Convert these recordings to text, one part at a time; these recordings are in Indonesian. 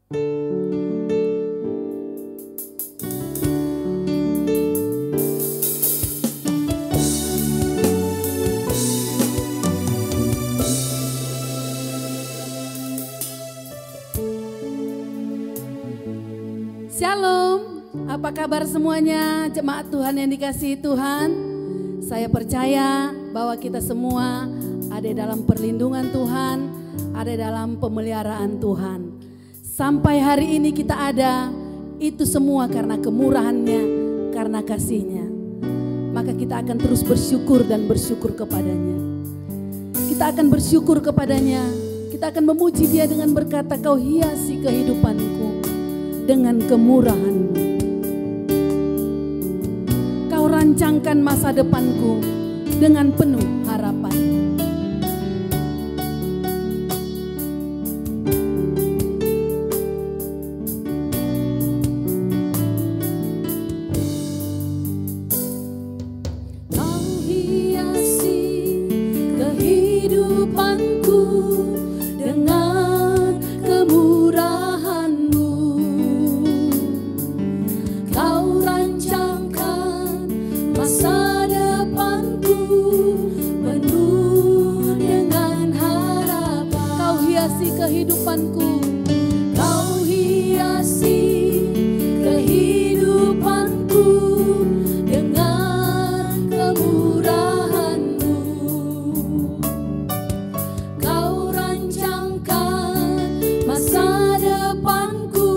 Shalom, apa kabar semuanya jemaat Tuhan yang dikasihi Tuhan? Saya percaya bahwa kita semua ada dalam perlindungan Tuhan, ada dalam pemeliharaan Tuhan. Sampai hari ini kita ada, itu semua karena kemurahan-Nya, karena kasih-Nya. Maka kita akan terus bersyukur dan bersyukur kepada-Nya. Kita akan bersyukur kepada-Nya, kita akan memuji Dia dengan berkata, Kau hiasi kehidupanku dengan kemurahan-Mu. Kau rancangkan masa depanku dengan penuh harapan. Kau hiasi kehidupanku dengan kemurahan-Mu. Kau rancangkan masa depanku penuh dengan harapan. Kau hiasi kehidupanku. Kau hiasi kehidupanku dengan kemurahan-Mu. Kau rancangkan masa depanku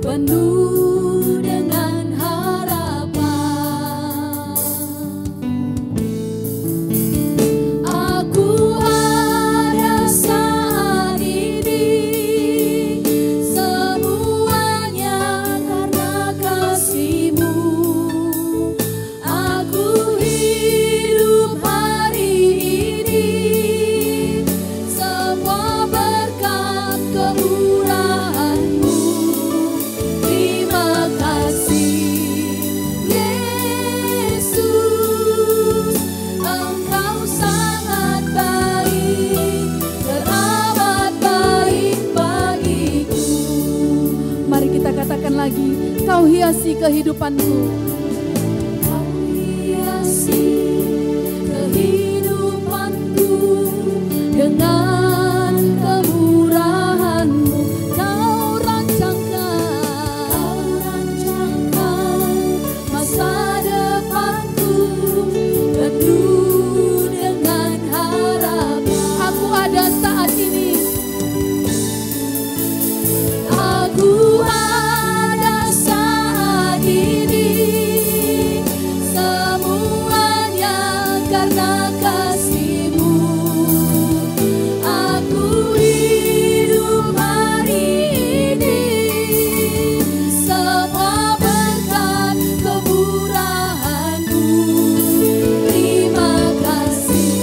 penuh dengan harapan. Aku ada saat ini, semuanya karena kasih-Mu. Aku hidup hari ini, semua berkat kemurahan-Mu. Terima kasih Yesus, Engkau sangat baik, teramat baik bagiku. Mari kita katakan lagi, Kau hiasi kehidupanku. Kau hiasi kehidupanku dengan kemurahan-Mu. Kau rancangkan masa depanku penuh dengan harapan. Aku ada saat ini. Aku ada saat ini, semuanya karena kasih-Mu. Aku hidup hari ini, semua berkat kemurahan-Mu. Terima kasih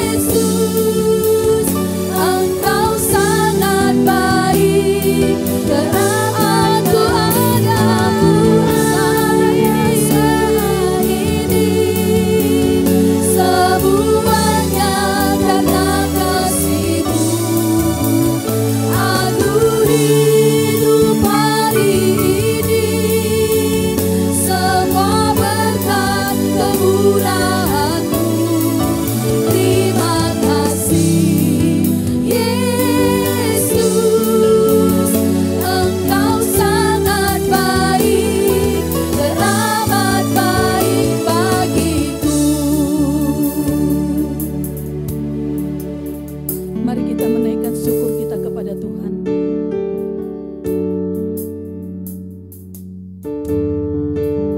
Yesus, Engkau sangat baik, karena aku ada saat ini, semuanya karena kasih-Mu. Aku hidup hari ini, semua berkat kemurahan-Mu. Terima kasih Yesus, Engkau sangat baik, teramat baik bagiku. Mari kita menaikkan syukur kita kepada Tuhan.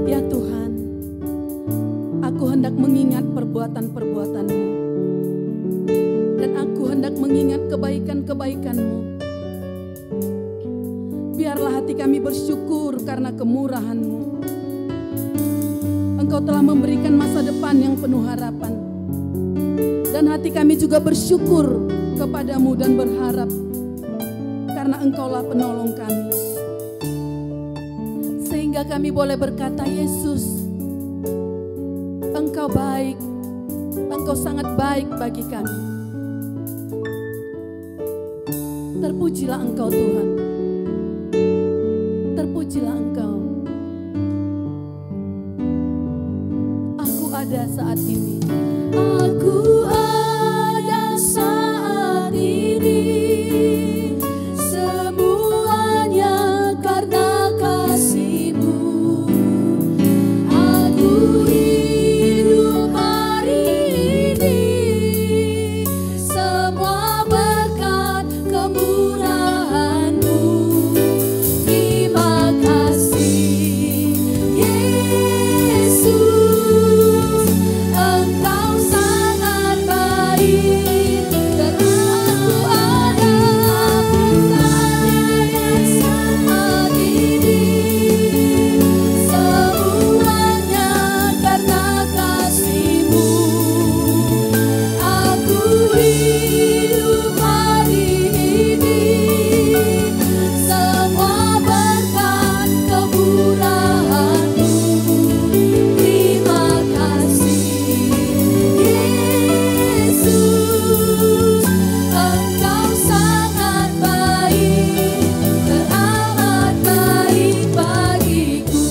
Ya Tuhan, aku hendak mengingat perbuatan-perbuatan-Mu, dan aku hendak mengingat kebaikan-kebaikan-Mu. Biarlah hati kami bersyukur karena kemurahan-Mu. Engkau telah memberikan masa depan yang penuh harapan, dan hati kami juga bersyukur kepada-Mu dan berharap, karena Engkaulah penolong kami. Sehingga kami boleh berkata, Yesus, Engkau baik, Engkau sangat baik bagi kami. Terpuji Terpujilah Engkau Tuhan. Terpujilah Engkau. Aku ada saat ini. Aku ada saat ini. Semuanya karena kasih-Mu. Aku hidup hari ini. Semua berkat kemurahan-Mu. Terima kasih Yesus, Engkau sangat baik. Dan aku ada saat ini. Semuanya karena kasih-Mu. Aku hidup hari ini. Semua berkat kemurahan-Mu. Terima kasih Yesus, Engkau sangat baik, teramat baik bagiku.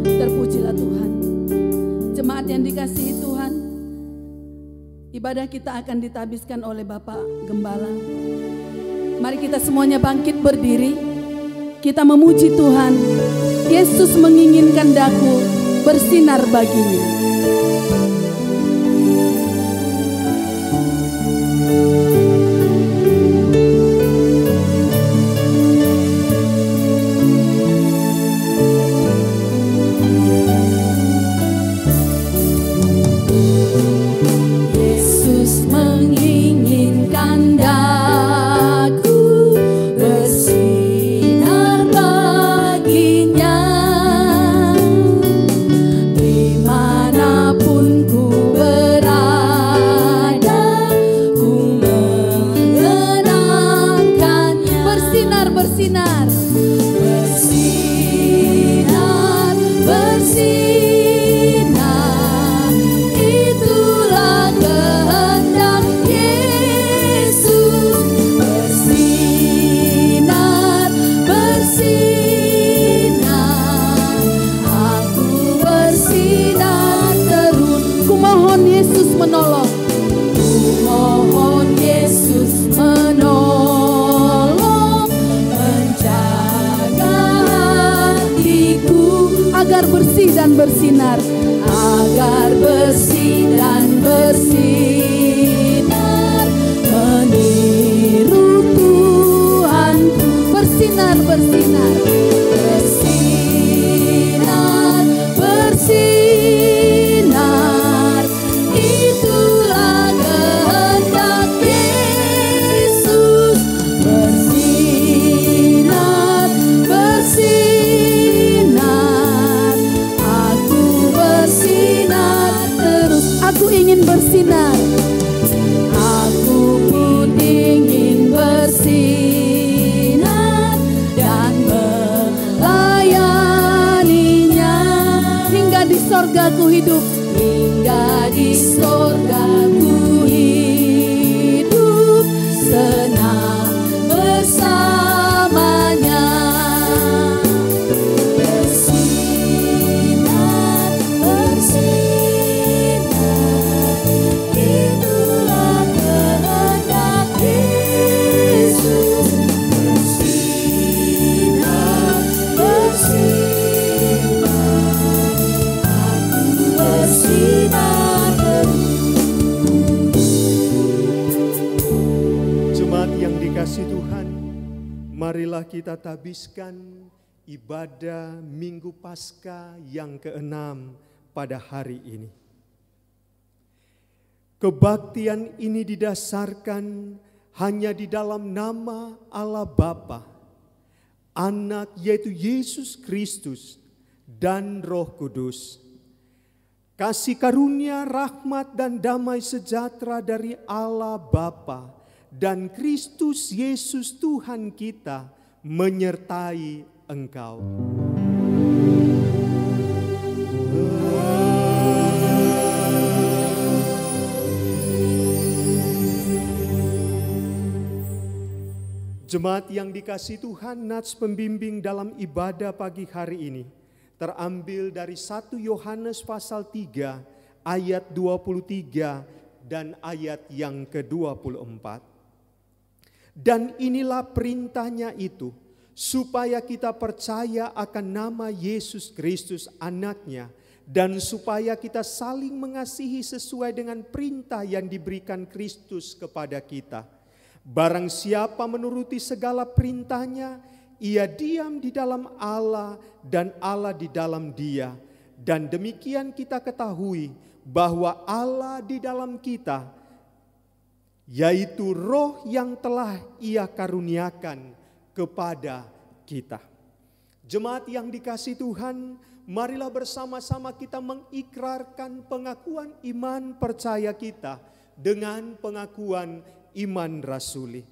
Terpujilah Tuhan. Jemaat yang dikasihi Tuhan, ibadah kita akan ditabiskan oleh Bapak Gembala. Mari kita semuanya bangkit berdiri. Kita memuji Tuhan. Yesus menginginkan daku bersinar baginya. Yesus menginginkan daku bersinar baginya. Dimanapun ku berada, ku mengenangkannya. Bersinar, bersinar, bersinar, bersinar. Itulah kehendak Yesus. Bersinar, bersinar. Aku bersinar terus. Ku mohon Yesus menolong. Ku mohon Yesus menolong, menjaga hatiku agar bersih dan bersinar, agar bersih dan bersinar, meniru Tuhanku. Bersinar, bersinar, bersinar, bersinar. Itulah kehendak Yesus. Bersinar, bersinar. Aku bersinar terus. Aku ingin bersinar. Aku pun ingin bersinar dan melayaninya. Hingga di sorga ku hidup, hingga di sorga ku hidup, senang bersamanya. Bersinar, bersinar. Itulah kehendak Yesus. Bersinar, bersinar. Aku bersinar terus. Jemaat yang dikasihi Tuhan, marilah kita tabiskan ibadah Minggu Paskah yang ke-6 pada hari ini. Kebaktian ini didasarkan hanya di dalam nama Allah Bapa, Anak yaitu Yesus Kristus, dan Roh Kudus. Kasih karunia, rahmat, dan damai sejahtera dari Allah Bapa dan Kristus Yesus Tuhan kita menyertai engkau. Jemaat yang dikasihi Tuhan, nats pembimbing dalam ibadah pagi hari ini terambil dari 1 Yohanes pasal 3 ayat 23 dan ayat yang ke-24. Dan inilah perintahnya itu, supaya kita percaya akan nama Yesus Kristus anaknya, dan supaya kita saling mengasihi sesuai dengan perintah yang diberikan Kristus kepada kita. Barang siapa menuruti segala perintahnya, ia diam di dalam Allah dan Allah di dalam dia. Dan demikian kita ketahui bahwa Allah di dalam kita, yaitu Roh yang telah Ia karuniakan kepada kita. Jemaat yang dikasihi Tuhan, marilah bersama-sama kita mengikrarkan pengakuan iman percaya kita dengan pengakuan iman rasuli.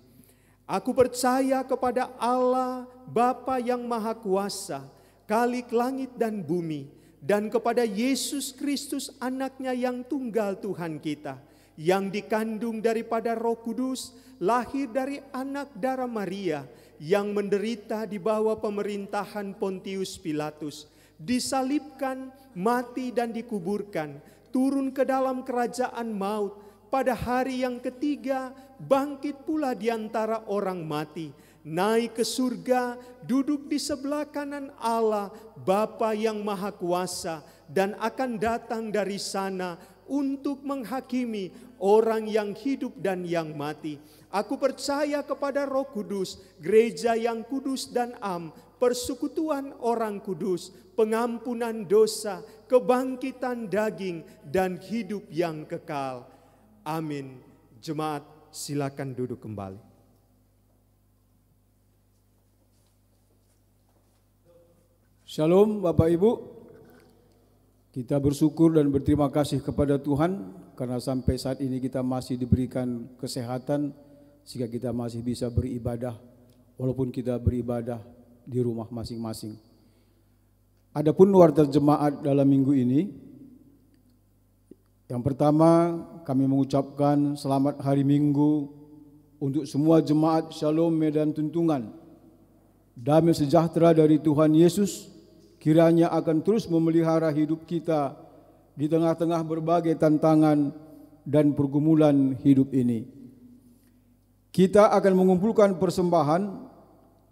Aku percaya kepada Allah Bapa yang Maha Kuasa, Khalik langit dan bumi, dan kepada Yesus Kristus anaknya yang tunggal Tuhan kita, yang dikandung daripada Roh Kudus, lahir dari anak darah Maria, yang menderita di bawah pemerintahan Pontius Pilatus, disalibkan, mati dan dikuburkan, turun ke dalam kerajaan maut, pada hari yang ketiga bangkit pula di antara orang mati, naik ke surga, duduk di sebelah kanan Allah Bapa yang Maha Kuasa, dan akan datang dari sana untuk menghakimi orang yang hidup dan yang mati. Aku percaya kepada Roh Kudus, gereja yang kudus dan am, persekutuan orang kudus, pengampunan dosa, kebangkitan daging, dan hidup yang kekal. Amin. Jemaat, silakan duduk kembali. Shalom Bapak Ibu. Kita bersyukur dan berterima kasih kepada Tuhan karena sampai saat ini kita masih diberikan kesehatan sehingga kita masih bisa beribadah walaupun kita beribadah di rumah masing-masing. Adapun warta jemaat dalam minggu ini, yang pertama kami mengucapkan selamat hari Minggu untuk semua jemaat Shalom Medan Tuntungan. Damai sejahtera dari Tuhan Yesus kiranya akan terus memelihara hidup kita di tengah-tengah berbagai tantangan dan pergumulan hidup ini. Kita akan mengumpulkan persembahan,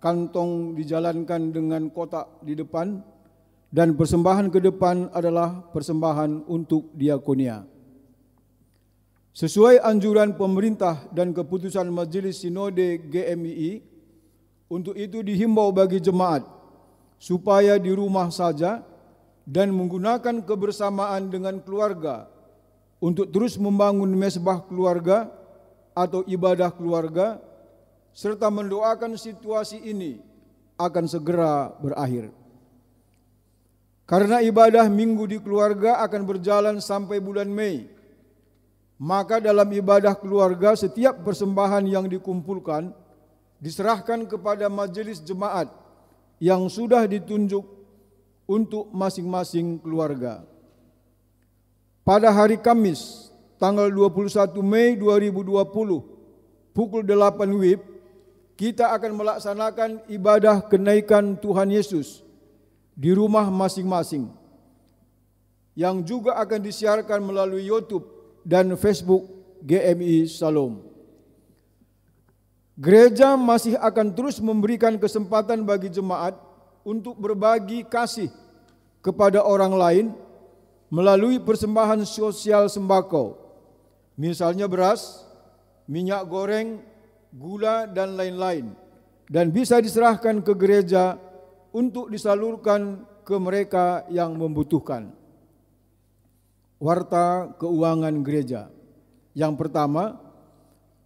kantong dijalankan dengan kotak di depan, dan persembahan ke depan adalah persembahan untuk diakonia. Sesuai anjuran pemerintah dan keputusan Majelis Sinode GMII, untuk itu dihimbau bagi jemaat supaya di rumah saja dan menggunakan kebersamaan dengan keluarga untuk terus membangun mesbah keluarga atau ibadah keluarga, serta mendoakan situasi ini akan segera berakhir. Karena ibadah minggu di keluarga akan berjalan sampai bulan Mei, maka dalam ibadah keluarga setiap persembahan yang dikumpulkan diserahkan kepada majelis jemaat yang sudah ditunjuk untuk masing-masing keluarga. Pada hari Kamis, tanggal 21 Mei 2020, pukul 8 WIB, kita akan melaksanakan ibadah kenaikan Tuhan Yesus di rumah masing-masing, yang juga akan disiarkan melalui YouTube dan Facebook GMI Shalom. Gereja masih akan terus memberikan kesempatan bagi jemaat untuk berbagi kasih kepada orang lain melalui persembahan sosial sembako, misalnya beras, minyak goreng, gula, dan lain-lain, dan bisa diserahkan ke gereja untuk disalurkan ke mereka yang membutuhkan. Warta keuangan gereja. Yang pertama,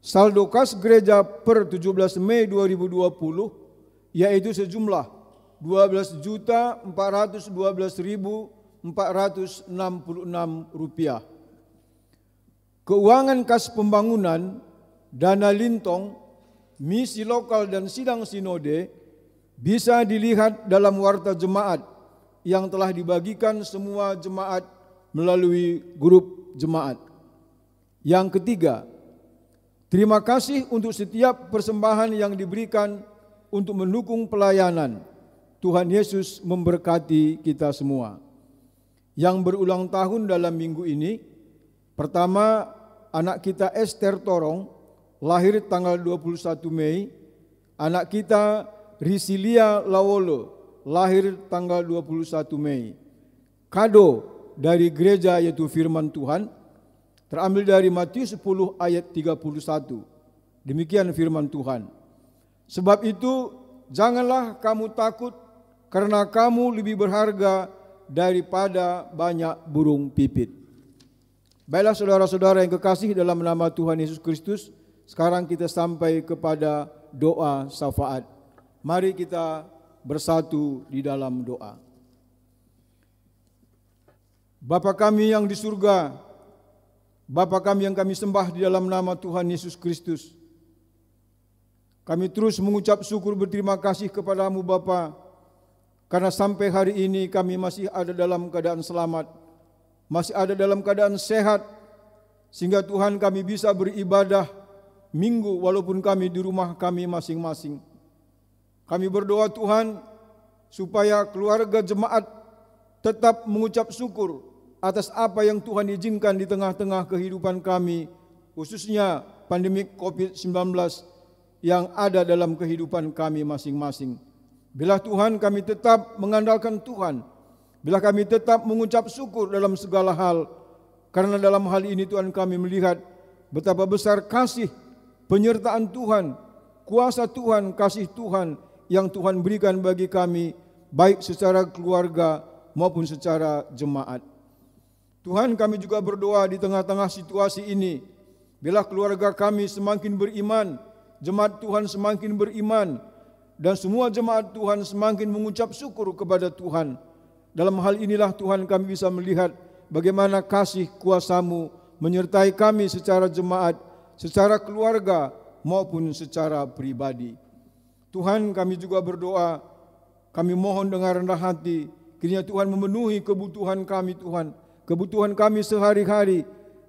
saldo kas gereja per 17 Mei 2020 yaitu sejumlah Rp12.412.466. Keuangan kas pembangunan, dana lintong, misi lokal dan sidang sinode bisa dilihat dalam warta jemaat yang telah dibagikan semua jemaat melalui grup jemaat. Yang ketiga, Terima kasih untuk setiap persembahan yang diberikan untuk mendukung pelayanan. Tuhan Yesus memberkati kita semua. Yang berulang tahun dalam minggu ini, pertama anak kita Esther Torong, lahir tanggal 21 Mei. Anak kita Risilia Lawolo, lahir tanggal 21 Mei. Kado dari gereja yaitu firman Tuhan, terambil dari Matius 10 ayat 31. Demikian firman Tuhan. Sebab itu janganlah kamu takut, karena kamu lebih berharga daripada banyak burung pipit. Baiklah saudara-saudara yang kekasih dalam nama Tuhan Yesus Kristus, sekarang kita sampai kepada doa syafaat. Mari kita bersatu di dalam doa. Bapa kami yang di surga, Bapa kami yang kami sembah di dalam nama Tuhan Yesus Kristus, kami terus mengucap syukur berterima kasih kepadamu Bapa, karena sampai hari ini kami masih ada dalam keadaan selamat, masih ada dalam keadaan sehat, sehingga Tuhan kami bisa beribadah minggu walaupun kami di rumah kami masing-masing. Kami berdoa Tuhan supaya keluarga jemaat tetap mengucap syukur atas apa yang Tuhan izinkan di tengah-tengah kehidupan kami, khususnya pandemi COVID-19 yang ada dalam kehidupan kami masing-masing. Bila Tuhan kami tetap mengandalkan Tuhan, bila kami tetap mengucap syukur dalam segala hal, karena dalam hal ini Tuhan kami melihat betapa besar kasih, penyertaan Tuhan, kuasa Tuhan, kasih Tuhan yang Tuhan berikan bagi kami, baik secara keluarga maupun secara jemaat. Tuhan kami juga berdoa di tengah-tengah situasi ini, bila keluarga kami semakin beriman, jemaat Tuhan semakin beriman, dan semua jemaat Tuhan semakin mengucap syukur kepada Tuhan. Dalam hal inilah Tuhan kami bisa melihat bagaimana kasih kuasa-Mu menyertai kami secara jemaat, secara keluarga maupun secara pribadi. Tuhan kami juga berdoa, kami mohon dengan rendah hati, kiranya Tuhan memenuhi kebutuhan kami Tuhan, kebutuhan kami sehari-hari,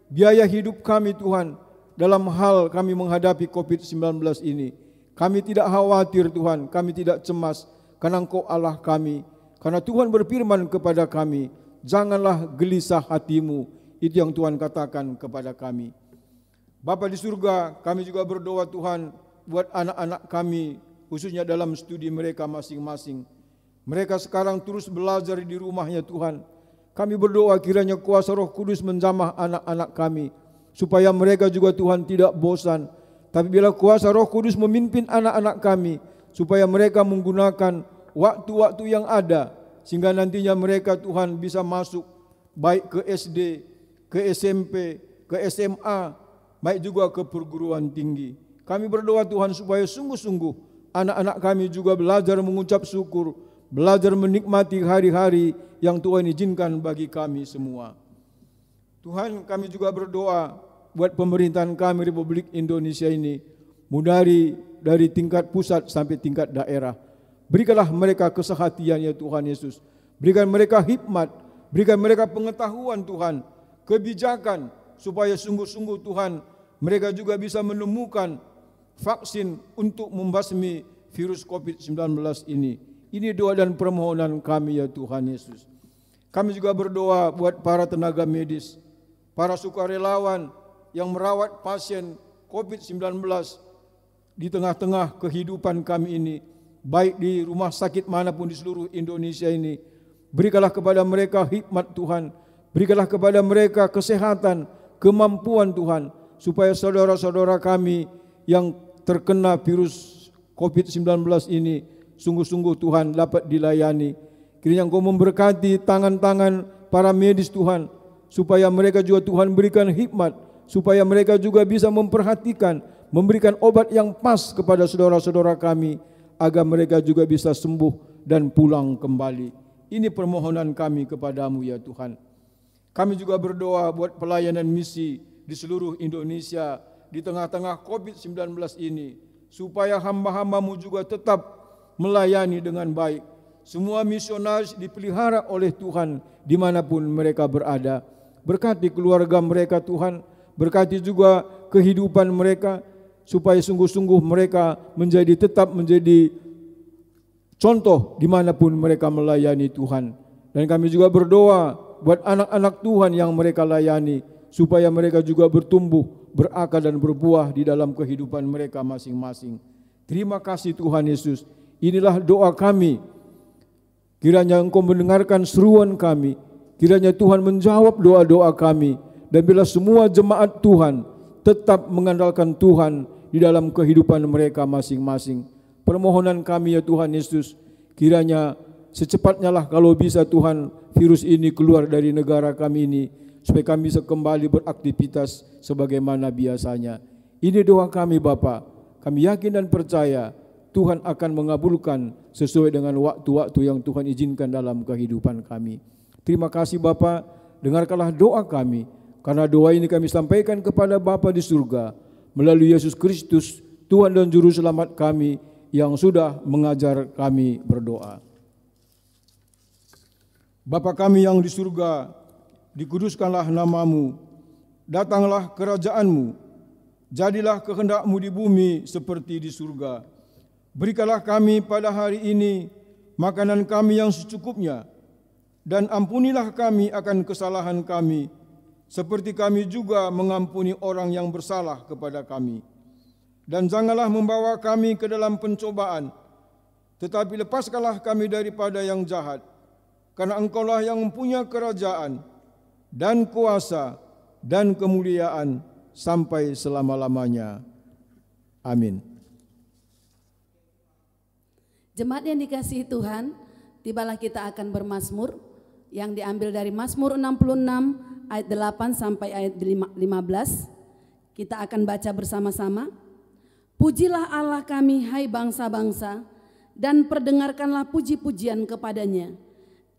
biaya hidup kami Tuhan, dalam hal kami menghadapi COVID-19 ini. Kami tidak khawatir Tuhan, kami tidak cemas, karena Engkau Allah kami. Karena Tuhan berfirman kepada kami, janganlah gelisah hatimu, itu yang Tuhan katakan kepada kami. Bapa di surga, kami juga berdoa Tuhan, buat anak-anak kami, khususnya dalam studi mereka masing-masing. Mereka sekarang terus belajar di rumahnya Tuhan. Kami berdoa kiranya kuasa Roh Kudus menjamah anak-anak kami, supaya mereka juga Tuhan tidak bosan. Tapi bila kuasa Roh Kudus memimpin anak-anak kami, supaya mereka menggunakan waktu-waktu yang ada, sehingga nantinya mereka Tuhan bisa masuk baik ke SD, ke SMP, ke SMA, baik juga ke perguruan tinggi. Kami berdoa Tuhan supaya sungguh-sungguh anak-anak kami juga belajar mengucap syukur, belajar menikmati hari-hari yang Tuhan izinkan bagi kami semua. Tuhan kami juga berdoa buat pemerintahan kami Republik Indonesia ini, mulai dari tingkat pusat sampai tingkat daerah. Berikanlah mereka kesehatan ya Tuhan Yesus. Berikan mereka hikmat, berikan mereka pengetahuan Tuhan, kebijakan, supaya sungguh-sungguh Tuhan mereka juga bisa menemukan vaksin untuk membasmi virus COVID-19 ini. Ini doa dan permohonan kami ya Tuhan Yesus. Kami juga berdoa buat para tenaga medis, para sukarelawan yang merawat pasien COVID-19 di tengah-tengah kehidupan kami ini, baik di rumah sakit manapun di seluruh Indonesia ini. Berikanlah kepada mereka hikmat Tuhan, berikanlah kepada mereka kesehatan, kemampuan Tuhan, supaya saudara-saudara kami yang terkena virus COVID-19 ini sungguh-sungguh Tuhan dapat dilayani. Kiranya Engkau memberkati tangan-tangan para medis Tuhan, supaya mereka juga Tuhan berikan hikmat, supaya mereka juga bisa memperhatikan, memberikan obat yang pas kepada saudara-saudara kami, agar mereka juga bisa sembuh dan pulang kembali. Ini permohonan kami kepadamu ya Tuhan. Kami juga berdoa buat pelayanan misi di seluruh Indonesia di tengah-tengah COVID-19 ini, supaya hamba-hambamu juga tetap melayani dengan baik. Semua misionaris dipelihara oleh Tuhan dimanapun mereka berada. Berkati keluarga mereka Tuhan, berkati juga kehidupan mereka, supaya sungguh-sungguh mereka tetap menjadi contoh dimanapun mereka melayani Tuhan. Dan kami juga berdoa buat anak-anak Tuhan yang mereka layani, supaya mereka juga bertumbuh, berakar dan berbuah di dalam kehidupan mereka masing-masing. Terima kasih Tuhan Yesus. Inilah doa kami. Kiranya Engkau mendengarkan seruan kami. Kiranya Tuhan menjawab doa-doa kami. Dan bila semua jemaat Tuhan tetap mengandalkan Tuhan di dalam kehidupan mereka masing-masing. Permohonan kami ya Tuhan Yesus, kiranya secepatnya lah kalau bisa Tuhan, virus ini keluar dari negara kami ini, supaya kami bisa kembali beraktivitas sebagaimana biasanya. Ini doa kami Bapa. Kami yakin dan percaya Tuhan akan mengabulkan sesuai dengan waktu-waktu yang Tuhan izinkan dalam kehidupan kami. Terima kasih Bapa, dengarkanlah doa kami, karena doa ini kami sampaikan kepada Bapa di surga, melalui Yesus Kristus, Tuhan dan Juru Selamat kami, yang sudah mengajar kami berdoa. Bapa kami yang di surga, dikuduskanlah namamu, datanglah kerajaanmu, jadilah kehendak-mu di bumi seperti di surga. Berikanlah kami pada hari ini makanan kami yang secukupnya, dan ampunilah kami akan kesalahan kami, seperti kami juga mengampuni orang yang bersalah kepada kami. Dan janganlah membawa kami ke dalam pencobaan, tetapi lepaskanlah kami daripada yang jahat, karena Engkaulah yang mempunyai kerajaan dan kuasa dan kemuliaan sampai selama-lamanya. Amin. Jemaat yang dikasihi Tuhan, tibalah kita akan bermazmur yang diambil dari Mazmur 66 ayat 8 sampai ayat 15. Kita akan baca bersama-sama. Pujilah Allah kami, hai bangsa-bangsa, dan perdengarkanlah puji-pujian kepadanya.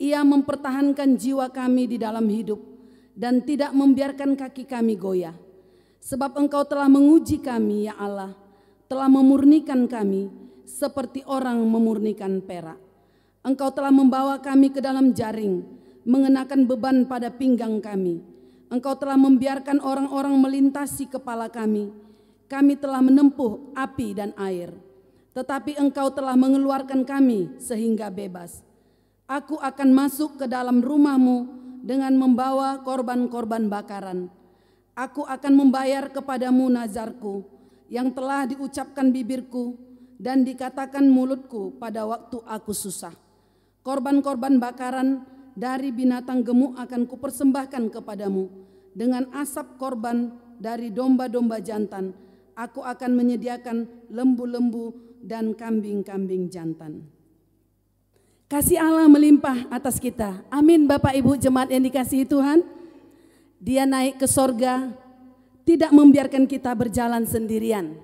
Ia mempertahankan jiwa kami di dalam hidup dan tidak membiarkan kaki kami goyah. Sebab Engkau telah menguji kami, ya Allah, telah memurnikan kami seperti orang memurnikan perak. Engkau telah membawa kami ke dalam jaring, mengenakan beban pada pinggang kami. Engkau telah membiarkan orang-orang melintasi kepala kami. Kami telah menempuh api dan air, tetapi Engkau telah mengeluarkan kami sehingga bebas. Aku akan masuk ke dalam rumah-Mu dengan membawa korban-korban bakaran. Aku akan membayar kepadamu nazarku yang telah diucapkan bibirku dan dikatakan mulutku pada waktu aku susah. Korban-korban bakaran dari binatang gemuk akan kupersembahkan kepadamu. Dengan asap korban dari domba-domba jantan, aku akan menyediakan lembu-lembu dan kambing-kambing jantan. Kasih Allah melimpah atas kita. Amin Bapak Ibu jemaat yang dikasihi Tuhan. Dia naik ke sorga, tidak membiarkan kita berjalan sendirian.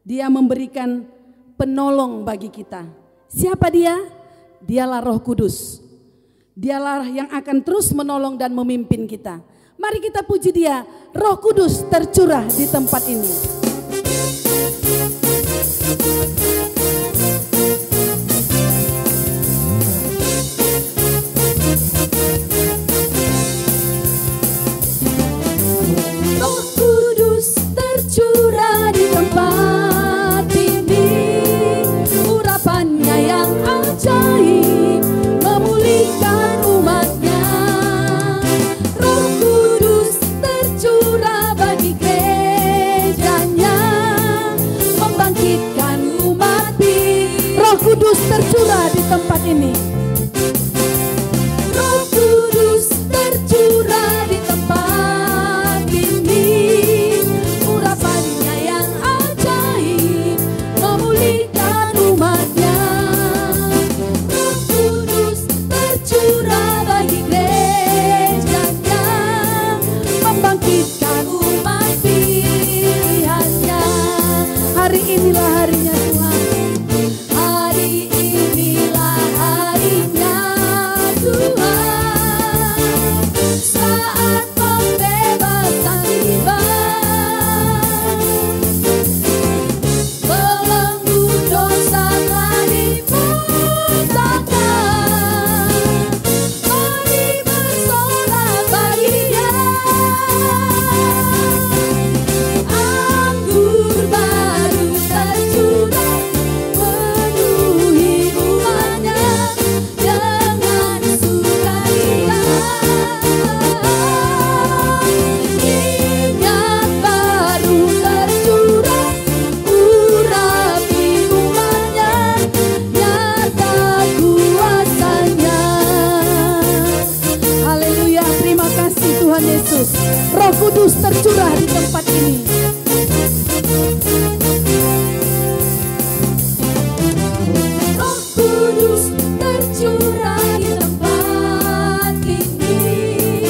Dia memberikan penolong bagi kita. Siapa dia? Dialah Roh Kudus. Dialah yang akan terus menolong dan memimpin kita. Mari kita puji Dia. Roh Kudus tercurah di tempat ini. Roh Kudus tercurah di tempat ini. Urapannya yang ajaib memulihkan umatnya. Roh Kudus tercurah bagi gerejanya, membangkitkan umat ini. Roh Kudus tercurah di tempat ini. Roh Kudus tercurah di tempat ini. Urapannya yang ajaib memulihkan umatnya. Roh Kudus tercurah bagi gerejanya, membangkitkan umat pilihannya. Hari inilah harinya Tuhan. Hari inilah harinya Tuhan. Saat pembebasan tiba, belenggu dosa telah dipatahkan. Mari bersorak bagi Dia. Kudus tercurah di tempat ini. Roh Kudus tercurah di tempat ini.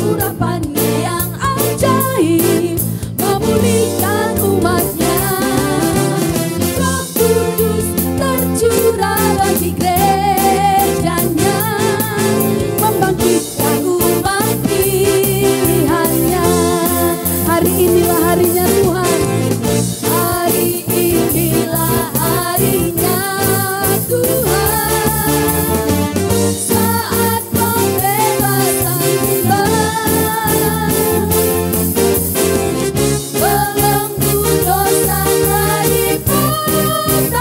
Urapannya yang ajaib memulihkan umatnya. Roh Kudus tercurah bagi gerejanya, membangkitkan umat pilihannya. Hari inilah harinya Tuhan. Hari inilah harinya Tuhan. Saat pembebasan tiba, belenggu dosa telah dipatahkan.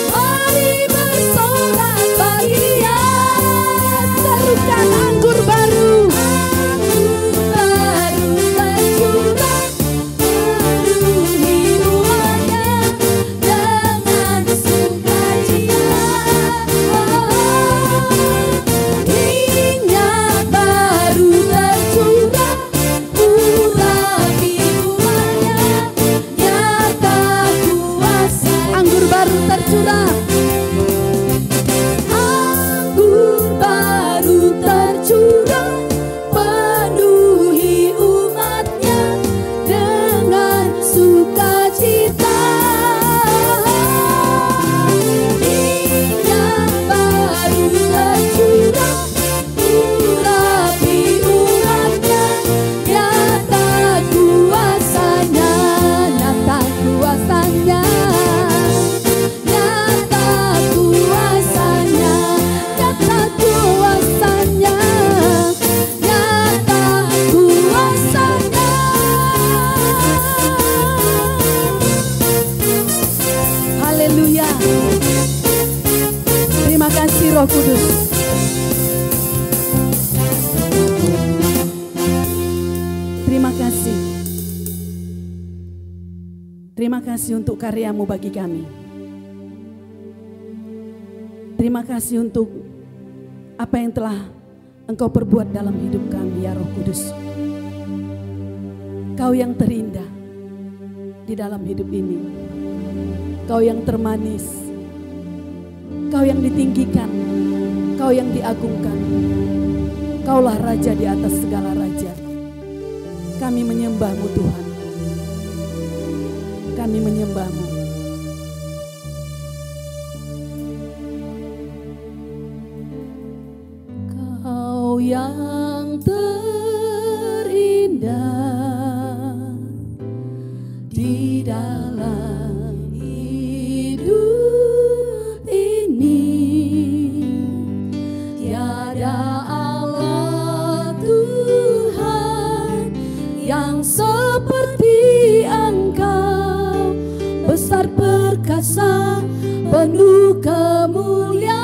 Mari bersorak bahagia, serukan anggur baru. Roh Kudus. Terima kasih. Terima kasih untuk karyamu bagi kami. Terima kasih untuk apa yang telah Engkau perbuat dalam hidup kami, ya Roh Kudus. Kau yang terindah di dalam hidup ini. Kau yang termanis. Kau yang ditinggikan, Kau yang diagungkan. Kaulah Raja di atas segala raja. Kami menyembah-Mu Tuhan. Kami menyembah-Mu. Kau yang terindah di dalam seperti Engkau, besar perkasa, penuh kemuliaan.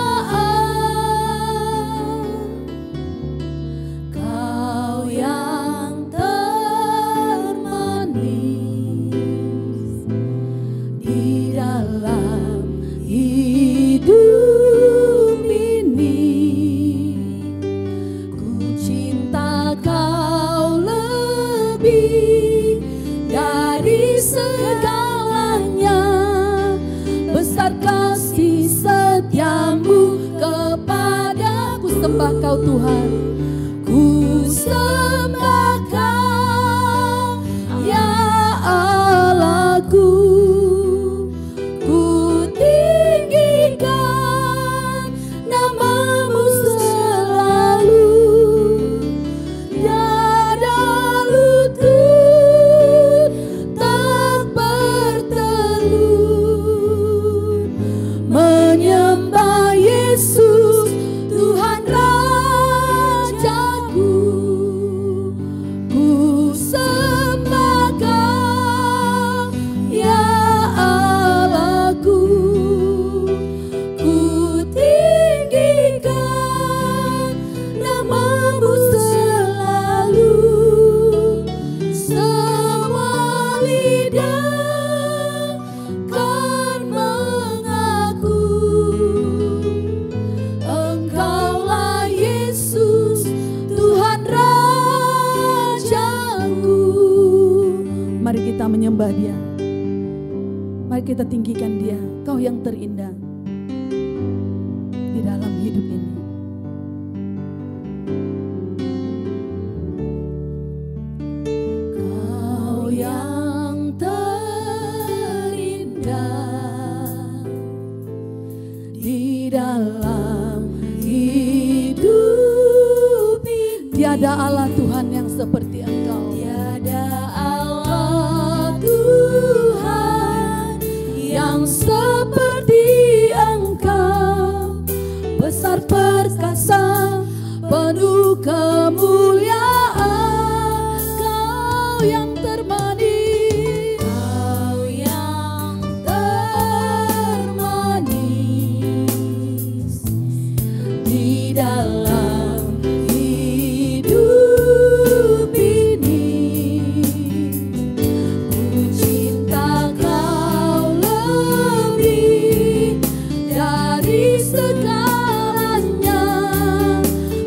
menyembah Dia. Mari kita tinggikan Dia, Kau yang terindah di dalam hidup ini. Kau yang terindah di dalam hidup ini. Tiada Allah Tuhan yang seperti Engkau. Tiada Allah Tuhan yang seperti Engkau. Besar perkasa, penuh kemuliaan. Kau yang termanis, Kau yang termanis di dalam hidup ini. Ku cinta Kau lebih dari segalanya.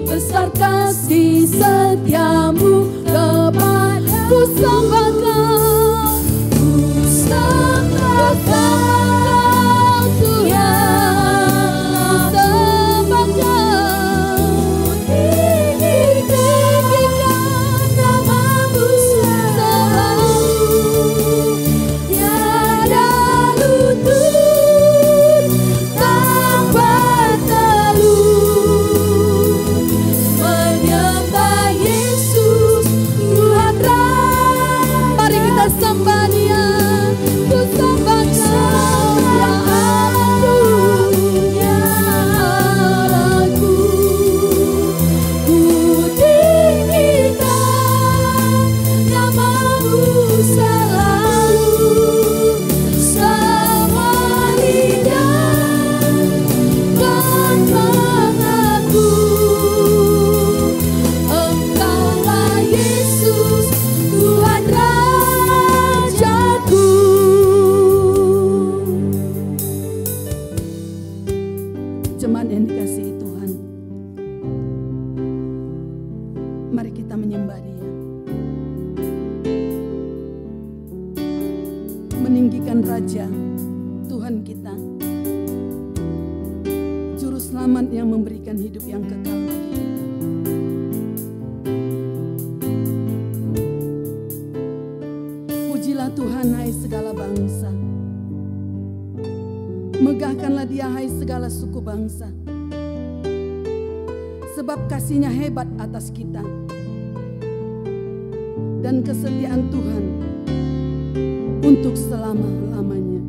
Besar kasih setiamu kepadaku. Sembah Kau, ku sembah Kau Tuhan. Sembah Kau, tinggikan namamu selalu. Tiada lutut tak bertelut menyembah Yesus Tuhan Raja. Mari kita sembah Dia. Ku sembah Kau ya Allahku. Ku tinggikan namamu selalu. Semua lidah kan mengaku Engkaulah Yesus Tuhan Rajaku. Jemaat yang dikasihi Tuhan, mari kita menyembah Dia, meninggikan Raja Tuhan kita, Juru Selamat yang memberikan hidup yang kekal bagi kita. Pujilah Tuhan hai segala bangsa, megahkanlah Dia hai segala suku bangsa, sebab kasih-Nya hebat atas kita dan kesetiaan Tuhan untuk selama-lamanya.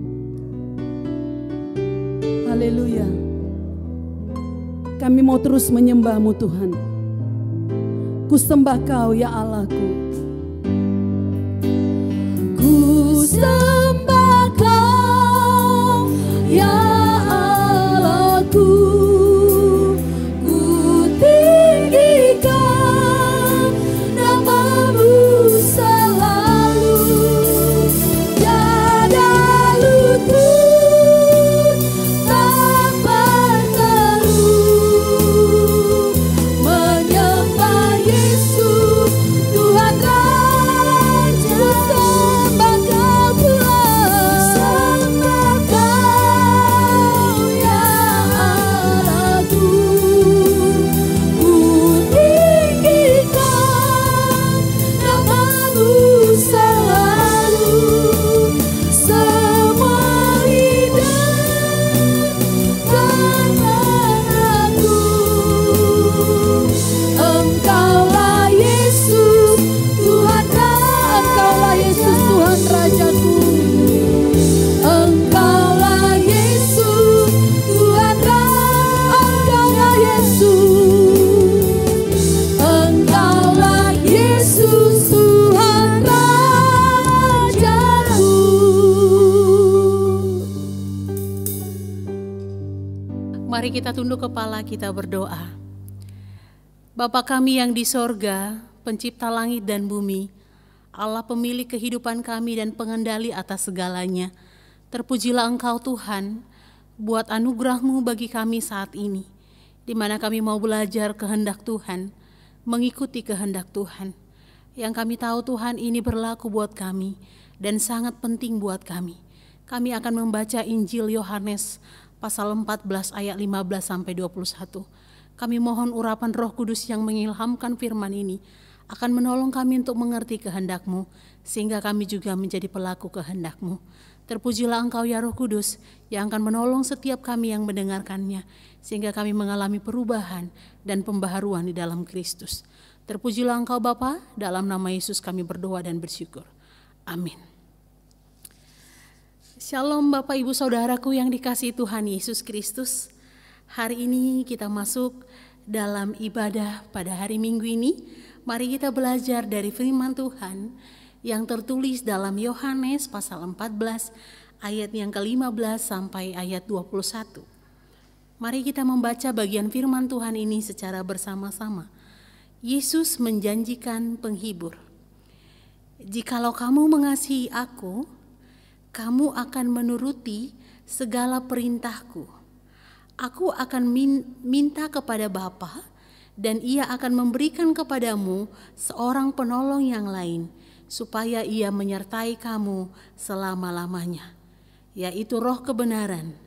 Haleluya. Kami mau terus menyembah-Mu Tuhan. Ku sembah Kau ya Allahku. Ku sembah Kau ya Allahku. Ku tinggikan namamu selalu. Tiada lutut tak bertelut menyembah Yesus Tuhan Raja. Sembah Kau Tuhan, sembah Kau ya Allahku. Ku tinggikan namamu selalu. Semua lidah kan mengaku Engkaulah Yesus Tuhan Engkaulah Yesus Tuhan Rajaku. Engkaulah Yesus Tuhan Engkaulah Yesus. Engkaulah Yesus Tuhan Rajaku. Mari kita tunduk kepala, kita berdoa. Bapa kami yang di sorga, pencipta langit dan bumi, Allah pemilik kehidupan kami dan pengendali atas segalanya. Terpujilah Engkau Tuhan, buat anugerah-Mu bagi kami saat ini, di mana kami mau belajar kehendak Tuhan, mengikuti kehendak Tuhan. Yang kami tahu Tuhan ini berlaku buat kami, dan sangat penting buat kami. Kami akan membaca Injil Yohanes pasal 14 ayat 15 sampai 21. Kami mohon urapan Roh Kudus yang mengilhamkan firman ini akan menolong kami untuk mengerti kehendak-Mu, sehingga kami juga menjadi pelaku kehendak-Mu. Terpujilah Engkau ya Roh Kudus yang akan menolong setiap kami yang mendengarkannya, sehingga kami mengalami perubahan dan pembaharuan di dalam Kristus. Terpujilah Engkau Bapa, dalam nama Yesus kami berdoa dan bersyukur. Amin. Shalom Bapak Ibu Saudaraku yang dikasihi Tuhan Yesus Kristus. Hari ini kita masuk dalam ibadah pada hari Minggu ini. Mari kita belajar dari firman Tuhan yang tertulis dalam Yohanes pasal 14 ayat yang ke-15 sampai ayat 21. Mari kita membaca bagian firman Tuhan ini secara bersama-sama. Yesus menjanjikan penghibur. Jikalau kamu mengasihi aku, kamu akan menuruti segala perintahku. Aku akan minta kepada Bapa, dan Ia akan memberikan kepadamu seorang penolong yang lain, supaya Ia menyertai kamu selama-lamanya, yaitu Roh kebenaran.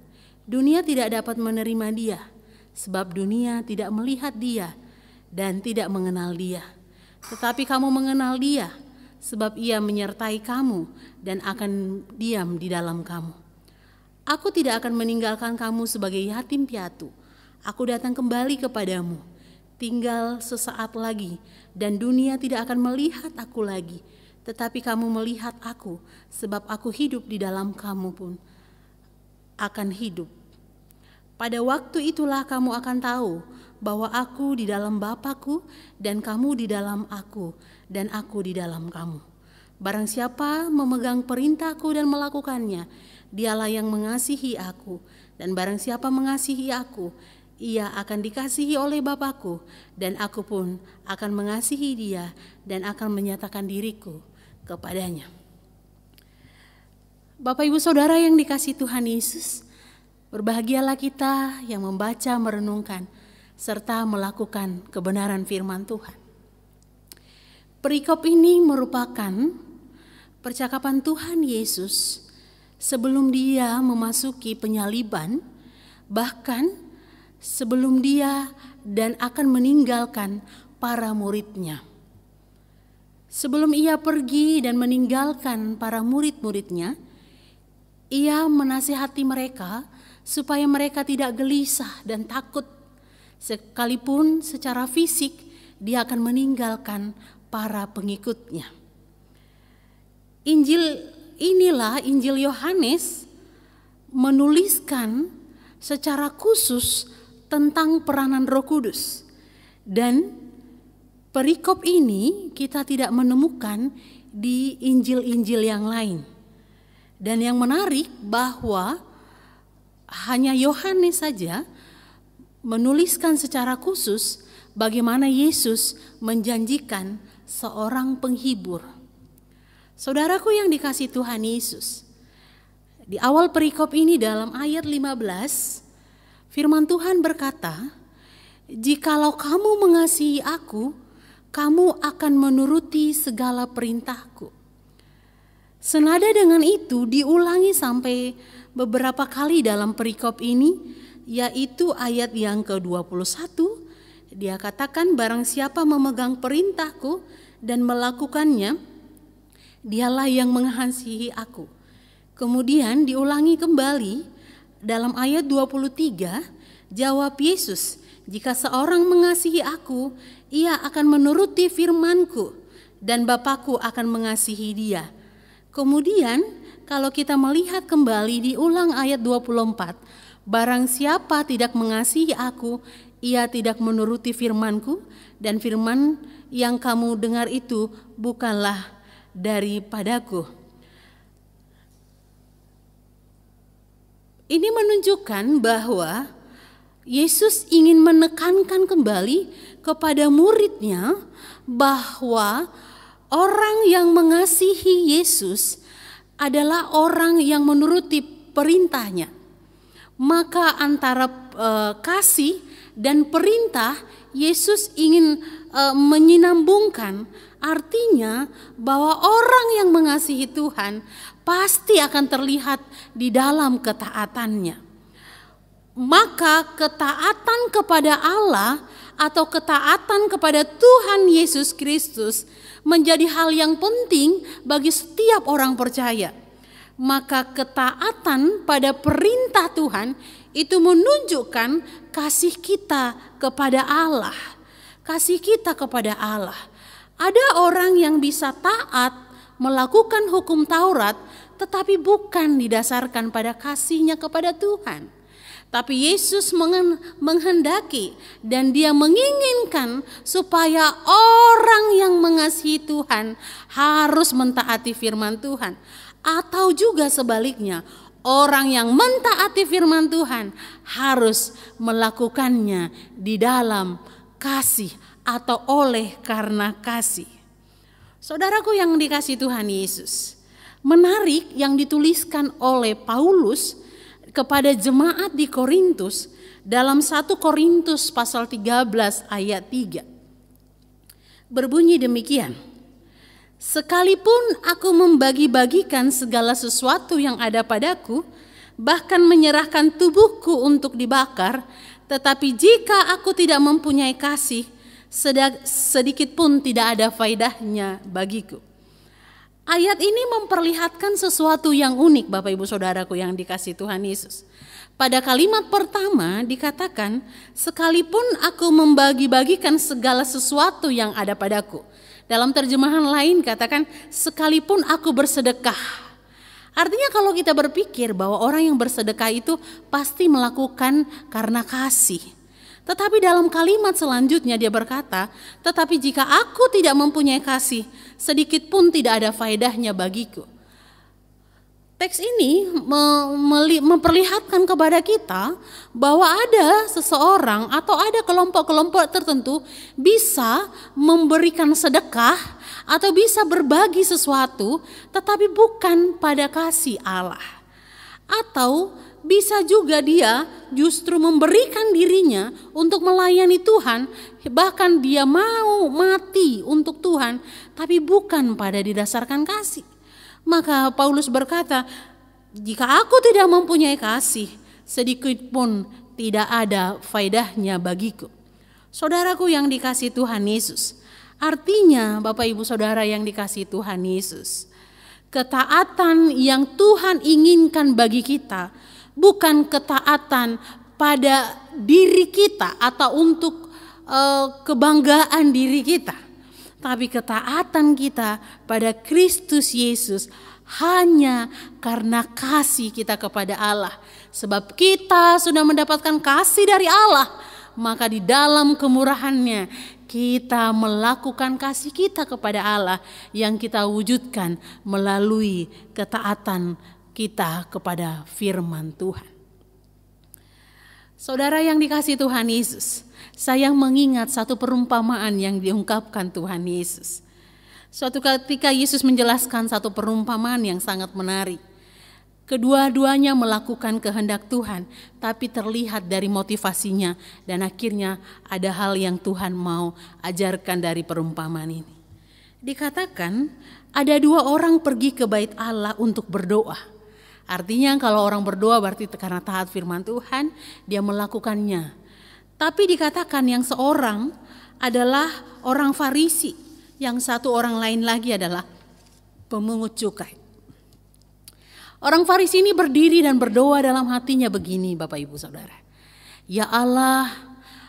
Dunia tidak dapat menerima Dia, sebab dunia tidak melihat Dia dan tidak mengenal Dia. Tetapi kamu mengenal Dia, sebab Ia menyertai kamu dan akan diam di dalam kamu. Aku tidak akan meninggalkan kamu sebagai yatim piatu. Aku datang kembali kepadamu. Tinggal sesaat lagi, dan dunia tidak akan melihat aku lagi. Tetapi kamu melihat aku, sebab aku hidup di dalam kamu pun akan hidup. Pada waktu itulah kamu akan tahu bahwa aku di dalam Bapa-Ku, dan kamu di dalam aku, dan aku di dalam kamu. Barang siapa memegang perintah-Ku dan melakukannya, dialah yang mengasihi aku. Dan barang siapa mengasihi aku, ia akan dikasihi oleh Bapa-Ku, dan aku pun akan mengasihi dia dan akan menyatakan diriku kepadanya. Bapak Ibu Saudara yang dikasihi Tuhan Yesus, berbahagialah kita yang membaca, merenungkan, serta melakukan kebenaran firman Tuhan. Perikop ini merupakan percakapan Tuhan Yesus sebelum Dia memasuki penyaliban, bahkan sebelum Dia dan akan meninggalkan para murid-Nya. Sebelum Ia pergi dan meninggalkan para murid-murid-Nya, Ia menasihati mereka supaya mereka tidak gelisah dan takut. Sekalipun secara fisik Dia akan meninggalkan para pengikut-Nya. Injil Yohanes menuliskan secara khusus tentang peranan Roh Kudus. Dan perikop ini kita tidak menemukan di Injil-Injil yang lain. Dan yang menarik bahwa hanya Yohanes saja menuliskan secara khusus bagaimana Yesus menjanjikan seorang penghibur. Saudaraku yang dikasihi Tuhan Yesus, di awal perikop ini dalam ayat 15, firman Tuhan berkata, "Jikalau kamu mengasihi aku, kamu akan menuruti segala perintahku." Senada dengan itu diulangi sampai beberapa kali dalam perikop ini, yaitu ayat yang ke-21. Dia katakan, "Barang siapa memegang perintahku dan melakukannya, dialah yang mengasihi aku." Kemudian diulangi kembali dalam ayat 23, jawab Yesus, "Jika seorang mengasihi aku, ia akan menuruti firman-Ku, dan Bapa-Ku akan mengasihi dia." Kemudian kalau kita melihat kembali diulang ayat 24, "Barang siapa tidak mengasihi aku, ia tidak menuruti firman-Ku, dan firman yang kamu dengar itu bukanlah daripadaku." Ini menunjukkan bahwa Yesus ingin menekankan kembali kepada murid-Nya bahwa orang yang mengasihi Yesus adalah orang yang menuruti perintah-Nya. Maka antara kasih dan perintah Yesus ingin menyambungkan, artinya bahwa orang yang mengasihi Tuhan pasti akan terlihat di dalam ketaatannya. Maka ketaatan kepada Allah atau ketaatan kepada Tuhan Yesus Kristus menjadi hal yang penting bagi setiap orang percaya. Maka ketaatan pada perintah Tuhan itu menunjukkan kasih kita kepada Allah. Kasih kita kepada Allah. Ada orang yang bisa taat melakukan hukum Taurat tetapi bukan didasarkan pada kasihnya kepada Tuhan. Tapi Yesus menghendaki dan dia menginginkan supaya orang yang mengasihi Tuhan harus mentaati firman Tuhan. Atau juga sebaliknya, orang yang mentaati firman Tuhan harus melakukannya di dalam kasih atau oleh karena kasih. Saudaraku yang dikasihi Tuhan Yesus, menarik yang dituliskan oleh Paulus kepada jemaat di Korintus dalam 1 Korintus pasal 13 ayat 3. Berbunyi demikian. Sekalipun aku membagi-bagikan segala sesuatu yang ada padaku, bahkan menyerahkan tubuhku untuk dibakar, tetapi jika aku tidak mempunyai kasih, sedikit pun tidak ada faedahnya bagiku. Ayat ini memperlihatkan sesuatu yang unik, Bapak Ibu Saudaraku yang dikasihi Tuhan Yesus. Pada kalimat pertama dikatakan, sekalipun aku membagi-bagikan segala sesuatu yang ada padaku. Dalam terjemahan lain katakan, sekalipun aku bersedekah. Artinya kalau kita berpikir bahwa orang yang bersedekah itu pasti melakukan karena kasih. Tetapi dalam kalimat selanjutnya dia berkata, tetapi jika aku tidak mempunyai kasih, sedikit pun tidak ada faedahnya bagiku. Teks ini memperlihatkan kepada kita bahwa ada seseorang atau ada kelompok-kelompok tertentu bisa memberikan sedekah atau bisa berbagi sesuatu tetapi bukan pada kasih Allah. Atau bisa juga dia justru memberikan dirinya untuk melayani Tuhan, bahkan dia mau mati untuk Tuhan, tapi bukan pada didasarkan kasih. Maka Paulus berkata, jika aku tidak mempunyai kasih, sedikit pun tidak ada faedahnya bagiku. Saudaraku yang dikasihi Tuhan Yesus, artinya Bapak Ibu Saudara yang dikasihi Tuhan Yesus, ketaatan yang Tuhan inginkan bagi kita bukan ketaatan pada diri kita atau untuk kebanggaan diri kita, tapi ketaatan kita pada Kristus Yesus hanya karena kasih kita kepada Allah. Sebab kita sudah mendapatkan kasih dari Allah, maka di dalam kemurahannya kita melakukan kasih kita kepada Allah yang kita wujudkan melalui ketaatan kita kepada firman Tuhan. Saudara yang dikasihi Tuhan Yesus, saya mengingat satu perumpamaan yang diungkapkan Tuhan Yesus. Suatu ketika Yesus menjelaskan satu perumpamaan yang sangat menarik. Kedua-duanya melakukan kehendak Tuhan, tapi terlihat dari motivasinya dan akhirnya ada hal yang Tuhan mau ajarkan dari perumpamaan ini. Dikatakan ada dua orang pergi ke bait Allah untuk berdoa. Artinya kalau orang berdoa berarti karena taat firman Tuhan, dia melakukannya. Tapi dikatakan yang seorang adalah orang Farisi, yang satu orang lain lagi adalah pemungut cukai. Orang Farisi ini berdiri dan berdoa dalam hatinya begini, Bapak Ibu Saudara. Ya Allah,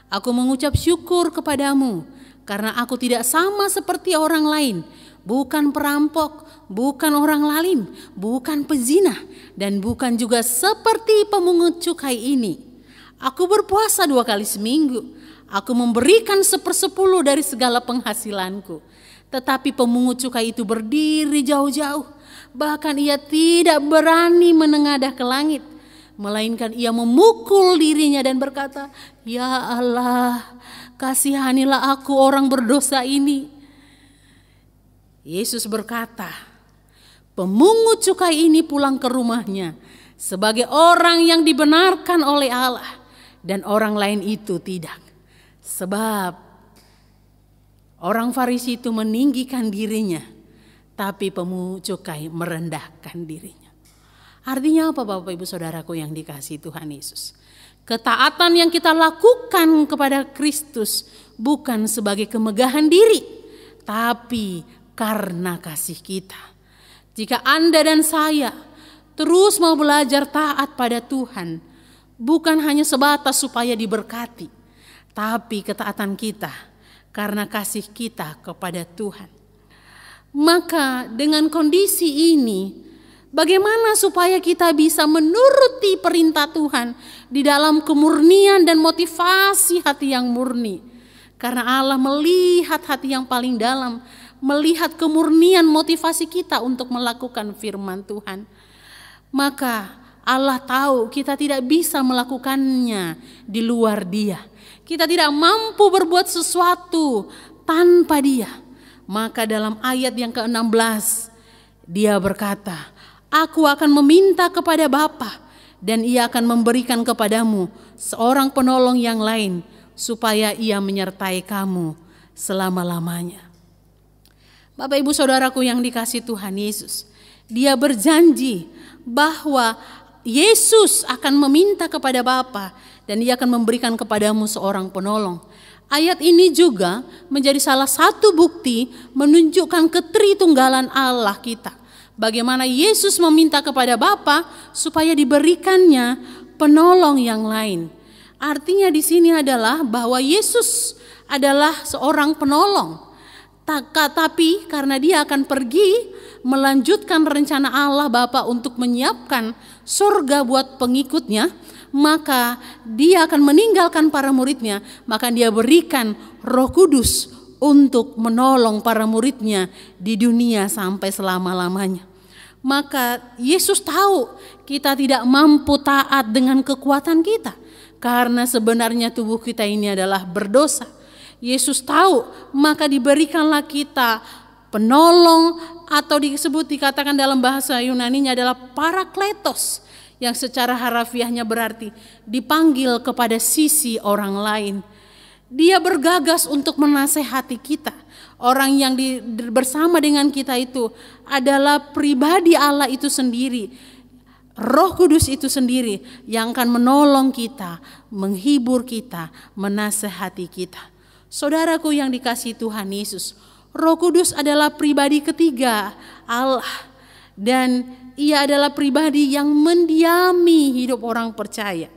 aku mengucap syukur kepadamu karena aku tidak sama seperti orang lain. Bukan perampok, bukan orang lalim, bukan pezina, dan bukan juga seperti pemungut cukai ini. Aku berpuasa 2 kali seminggu. Aku memberikan 1/10 dari segala penghasilanku. Tetapi pemungut cukai itu berdiri jauh-jauh. Bahkan ia tidak berani menengadah ke langit. Melainkan ia memukul dirinya dan berkata, Ya Allah, kasihanilah aku orang berdosa ini. Yesus berkata, pemungut cukai ini pulang ke rumahnya sebagai orang yang dibenarkan oleh Allah. dan orang lain itu tidak. Sebab orang Farisi itu meninggikan dirinya, tapi pemungut cukai merendahkan dirinya. Artinya apa Bapak Ibu Saudaraku yang dikasihi Tuhan Yesus? Ketaatan yang kita lakukan kepada Kristus bukan sebagai kemegahan diri, tapi karena kasih kita. Jika Anda dan saya terus mau belajar taat pada Tuhan, bukan hanya sebatas supaya diberkati, tapi ketaatan kita karena kasih kita kepada Tuhan. Maka dengan kondisi ini, bagaimana supaya kita bisa menuruti perintah Tuhan di dalam kemurnian dan motivasi hati yang murni? Karena Allah melihat hati yang paling dalam, melihat kemurnian motivasi kita untuk melakukan firman Tuhan. Maka Allah tahu kita tidak bisa melakukannya di luar Dia. Kita tidak mampu berbuat sesuatu tanpa Dia. Maka dalam ayat yang ke-16 Dia berkata, "Aku akan meminta kepada Bapa dan Ia akan memberikan kepadamu seorang penolong yang lain, supaya Ia menyertai kamu selama-lamanya." Bapak Ibu Saudaraku yang dikasihi Tuhan Yesus, Dia berjanji bahwa Yesus akan meminta kepada Bapa dan Ia akan memberikan kepadamu seorang penolong. Ayat ini juga menjadi salah satu bukti menunjukkan ketritunggalan Allah kita. Bagaimana Yesus meminta kepada Bapa supaya diberikannya penolong yang lain. Artinya di sini adalah bahwa Yesus adalah seorang penolong. Tapi karena Dia akan pergi melanjutkan rencana Allah Bapa untuk menyiapkan surga buat pengikutnya, maka Dia akan meninggalkan para muridnya, maka Dia berikan Roh Kudus untuk menolong para muridnya di dunia sampai selama-lamanya. Maka Yesus tahu kita tidak mampu taat dengan kekuatan kita, karena sebenarnya tubuh kita ini adalah berdosa. Yesus tahu, maka diberikanlah kita penolong, atau dikatakan dalam bahasa Yunaninya adalah parakletos, yang secara harafiahnya berarti dipanggil kepada sisi orang lain. Dia bergagas untuk menasehati kita. Orang yang bersama dengan kita itu adalah pribadi Allah itu sendiri. Roh Kudus itu sendiri yang akan menolong kita, menghibur kita, menasehati kita. Saudaraku yang dikasihi Tuhan Yesus, Roh Kudus adalah pribadi ketiga Allah, dan Ia adalah pribadi yang mendiami hidup orang percaya.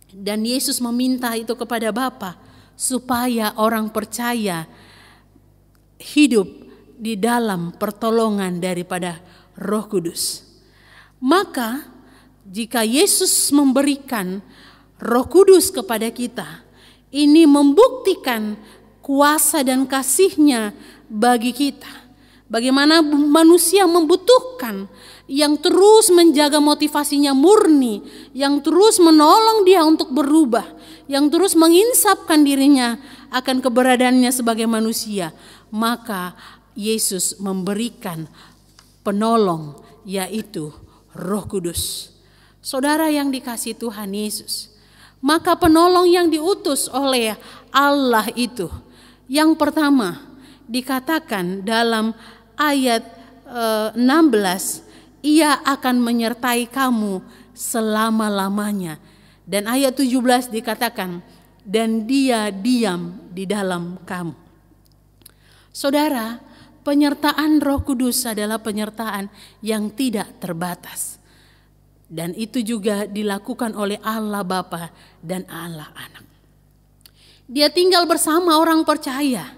Dan Yesus meminta itu kepada Bapa supaya orang percaya hidup di dalam pertolongan daripada Roh Kudus. Maka jika Yesus memberikan Roh Kudus kepada kita, ini membuktikan kuasa dan kasih-Nya bagi kita. Bagaimana manusia membutuhkan yang terus menjaga motivasinya murni, yang terus menolong dia untuk berubah, yang terus menginsapkan dirinya akan keberadaannya sebagai manusia. Maka Yesus memberikan penolong, yaitu Roh Kudus. Saudara yang dikasihi Tuhan Yesus, maka penolong yang diutus oleh Allah itu, yang pertama dikatakan dalam ayat 16, Ia akan menyertai kamu selama-lamanya. Dan ayat 17 dikatakan, dan Dia diam di dalam kamu. Saudara, penyertaan Roh Kudus adalah penyertaan yang tidak terbatas. Dan itu juga dilakukan oleh Allah Bapa dan Allah Anak. Dia tinggal bersama orang percaya.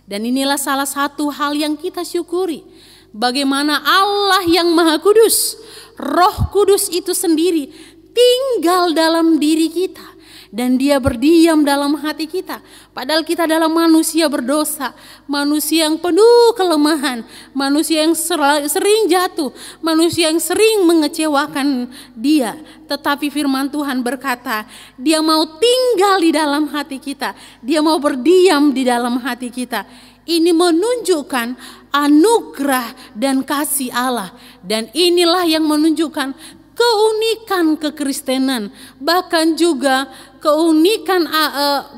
Dan inilah salah satu hal yang kita syukuri. Bagaimana Allah yang Maha Kudus, Roh Kudus itu sendiri tinggal dalam diri kita. Dan Dia berdiam dalam hati kita. Padahal kita adalah manusia berdosa, manusia yang penuh kelemahan, manusia yang sering jatuh, manusia yang sering mengecewakan Dia. Tetapi firman Tuhan berkata, Dia mau tinggal di dalam hati kita, Dia mau berdiam di dalam hati kita. Ini menunjukkan anugerah dan kasih Allah. Dan inilah yang menunjukkan keunikan kekristenan, bahkan juga keunikan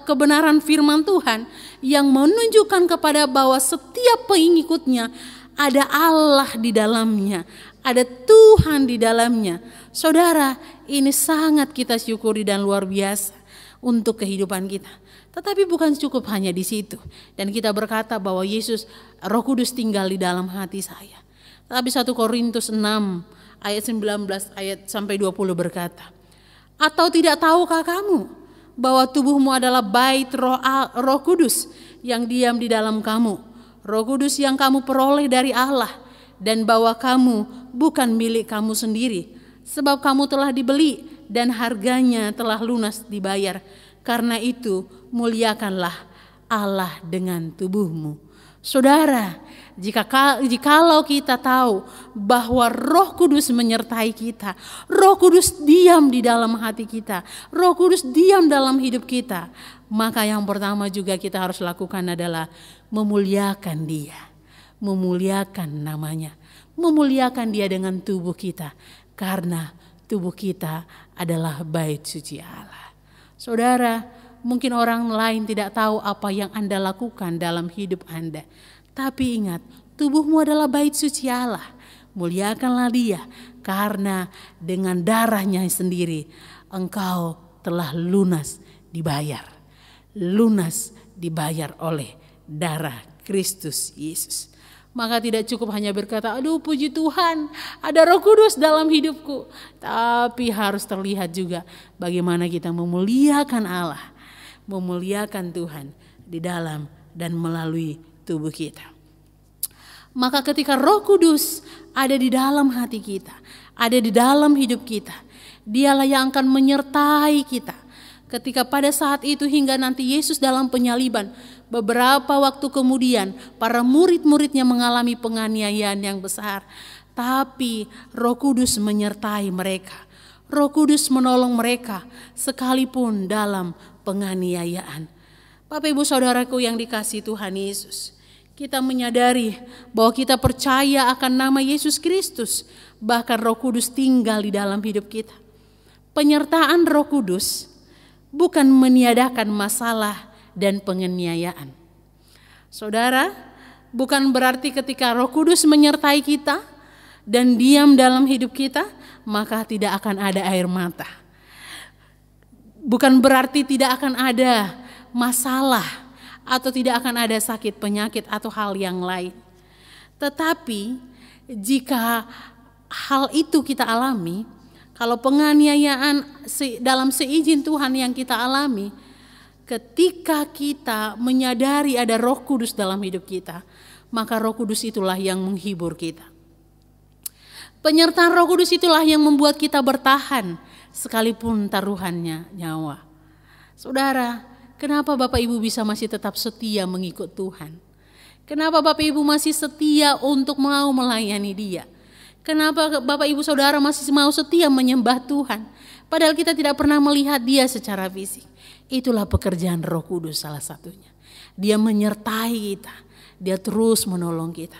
kebenaran firman Tuhan yang menunjukkan kepada bahwa setiap pengikutnya ada Allah di dalamnya, ada Tuhan di dalamnya. Saudara, ini sangat kita syukuri dan luar biasa untuk kehidupan kita. Tetapi bukan cukup hanya di situ. Dan kita berkata bahwa Yesus, Roh Kudus tinggal di dalam hati saya. Tapi 1 Korintus 6 ayat 19 ayat sampai 20 berkata, atau tidak tahukah kamu bahwa tubuhmu adalah bait Roh Kudus yang diam di dalam kamu, Roh Kudus yang kamu peroleh dari Allah, dan bahwa kamu bukan milik kamu sendiri, sebab kamu telah dibeli dan harganya telah lunas dibayar. Karena itu muliakanlah Allah dengan tubuhmu. Saudara, jikalau kita tahu bahwa Roh Kudus menyertai kita, Roh Kudus diam di dalam hati kita, Roh Kudus diam dalam hidup kita, maka yang pertama juga kita harus lakukan adalah memuliakan Dia, memuliakan namanya, memuliakan Dia dengan tubuh kita, karena tubuh kita adalah bait suci Allah. Saudara, mungkin orang lain tidak tahu apa yang Anda lakukan dalam hidup Anda. Tapi ingat, tubuhmu adalah bait suci Allah. Muliakanlah Dia, karena dengan darahnya sendiri engkau telah lunas dibayar. Lunas dibayar oleh darah Kristus Yesus. Maka tidak cukup hanya berkata, aduh puji Tuhan, ada Roh Kudus dalam hidupku. Tapi harus terlihat juga bagaimana kita memuliakan Allah, memuliakan Tuhan di dalam dan melalui tubuh kita. Maka ketika Roh Kudus ada di dalam hati kita, ada di dalam hidup kita, Dialah yang akan menyertai kita. Ketika pada saat itu hingga nanti Yesus dalam penyaliban, beberapa waktu kemudian para murid-muridnya mengalami penganiayaan yang besar. Tapi Roh Kudus menyertai mereka. Roh Kudus menolong mereka sekalipun dalam penganiayaan. Bapak Ibu Saudaraku yang dikasihi Tuhan Yesus, kita menyadari bahwa kita percaya akan nama Yesus Kristus. Bahkan Roh Kudus tinggal di dalam hidup kita. Penyertaan Roh Kudus bukan meniadakan masalah dan penganiayaan. Saudara, bukan berarti ketika Roh Kudus menyertai kita dan diam dalam hidup kita, maka tidak akan ada air mata. Bukan berarti tidak akan ada masalah atau tidak akan ada sakit penyakit atau hal yang lain. Tetapi jika hal itu kita alami, kalau penganiayaan dalam seizin Tuhan yang kita alami, ketika kita menyadari ada Roh Kudus dalam hidup kita, maka Roh Kudus itulah yang menghibur kita. Penyertaan Roh Kudus itulah yang membuat kita bertahan sekalipun taruhannya nyawa. Saudara, kenapa Bapak Ibu bisa masih tetap setia mengikut Tuhan? Kenapa Bapak Ibu masih setia untuk mau melayani Dia? Kenapa Bapak Ibu Saudara masih mau setia menyembah Tuhan? Padahal kita tidak pernah melihat Dia secara fisik. Itulah pekerjaan Roh Kudus salah satunya. Dia menyertai kita. Dia terus menolong kita.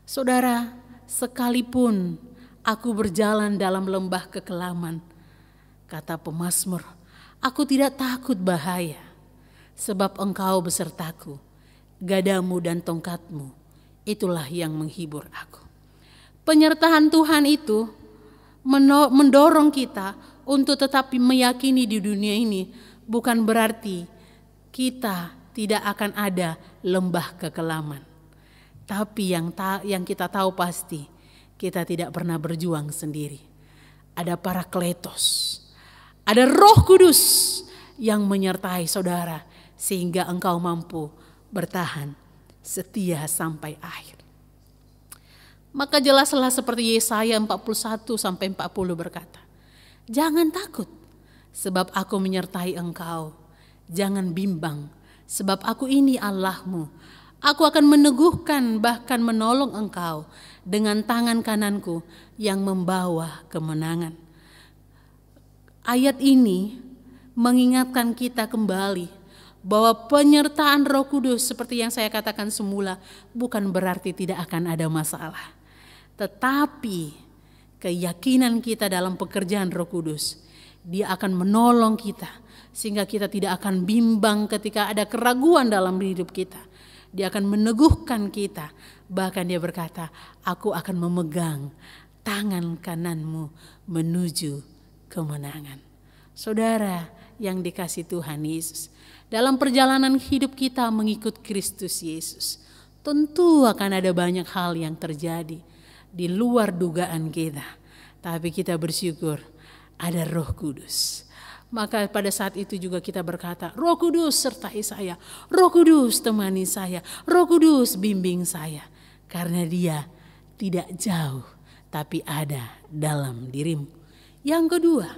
Saudara, sekalipun aku berjalan dalam lembah kekelaman, kata pemazmur, aku tidak takut bahaya, sebab Engkau besertaku, gadamu dan tongkatmu, itulah yang menghibur aku. Penyertaan Tuhan itu mendorong kita untuk tetap meyakini di dunia ini, bukan berarti kita tidak akan ada lembah kekelaman. Tapi yang kita tahu pasti, kita tidak pernah berjuang sendiri. Ada Parakletos, ada Roh Kudus yang menyertai saudara sehingga engkau mampu bertahan setia sampai akhir. Maka jelaslah seperti Yesaya 41-40 berkata, jangan takut sebab aku menyertai engkau. Jangan bimbang sebab aku ini Allahmu. Aku akan meneguhkan bahkan menolong engkau dengan tangan kananku yang membawa kemenangan. Ayat ini mengingatkan kita kembali bahwa penyertaan Roh Kudus seperti yang saya katakan semula bukan berarti tidak akan ada masalah. Tetapi keyakinan kita dalam pekerjaan Roh Kudus, Dia akan menolong kita sehingga kita tidak akan bimbang ketika ada keraguan dalam hidup kita. Dia akan meneguhkan kita. Bahkan Dia berkata, aku akan memegang tangan kananmu menuju kemenangan. Saudara yang dikasihi Tuhan Yesus, dalam perjalanan hidup kita mengikut Kristus Yesus, tentu akan ada banyak hal yang terjadi di luar dugaan kita. Tapi kita bersyukur ada Roh Kudus. Maka pada saat itu juga kita berkata, Roh Kudus sertai saya, Roh Kudus temani saya, Roh Kudus bimbing saya. Karena Dia tidak jauh, tapi ada dalam dirimu. Yang kedua,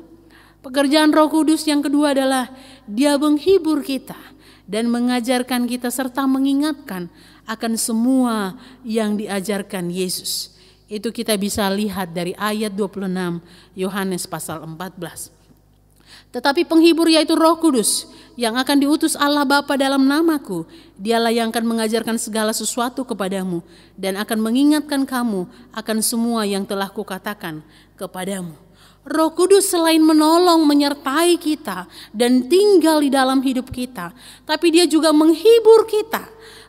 pekerjaan Roh Kudus yang kedua adalah Dia menghibur kita dan mengajarkan kita serta mengingatkan akan semua yang diajarkan Yesus. Itu kita bisa lihat dari ayat 26 Yohanes pasal 14. Tetapi penghibur yaitu Roh Kudus yang akan diutus Allah Bapa dalam namaku, Dialah yang akan mengajarkan segala sesuatu kepadamu dan akan mengingatkan kamu akan semua yang telah kukatakan kepadamu. Roh Kudus selain menolong, menyertai kita dan tinggal di dalam hidup kita, tapi Dia juga menghibur kita,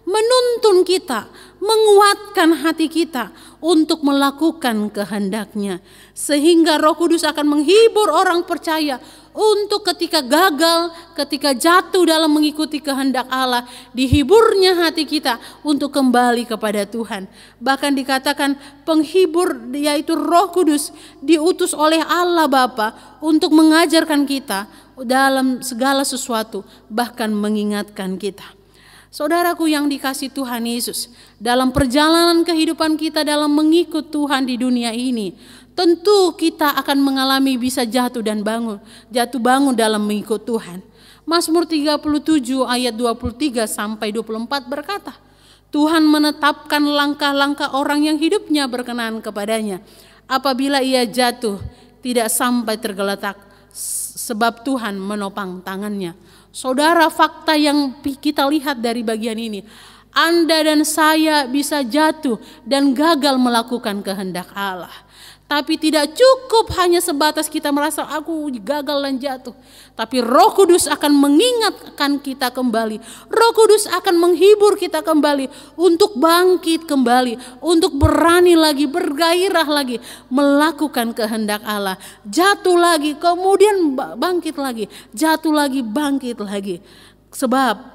menuntun kita, menguatkan hati kita untuk melakukan kehendak-Nya. Sehingga Roh Kudus akan menghibur orang percaya untuk ketika gagal, ketika jatuh dalam mengikuti kehendak Allah, dihiburnya hati kita untuk kembali kepada Tuhan. Bahkan dikatakan penghibur yaitu Roh Kudus diutus oleh Allah Bapa untuk mengajarkan kita dalam segala sesuatu, bahkan mengingatkan kita. Saudaraku yang dikasihi Tuhan Yesus, dalam perjalanan kehidupan kita dalam mengikut Tuhan di dunia ini, tentu kita akan mengalami bisa jatuh bangun dalam mengikut Tuhan. Mazmur 37 ayat 23 sampai 24 berkata, Tuhan menetapkan langkah-langkah orang yang hidupnya berkenan kepadanya. Apabila ia jatuh, tidak sampai tergeletak, sebab Tuhan menopang tangannya. Saudara, fakta yang kita lihat dari bagian ini, Anda dan saya bisa jatuh dan gagal melakukan kehendak Allah. Tapi tidak cukup hanya sebatas kita merasa aku gagal dan jatuh. Tapi Roh Kudus akan mengingatkan kita kembali. Roh Kudus akan menghibur kita kembali untuk bangkit kembali, untuk berani lagi, bergairah lagi melakukan kehendak Allah. Jatuh lagi, kemudian bangkit lagi, jatuh lagi, bangkit lagi. Sebab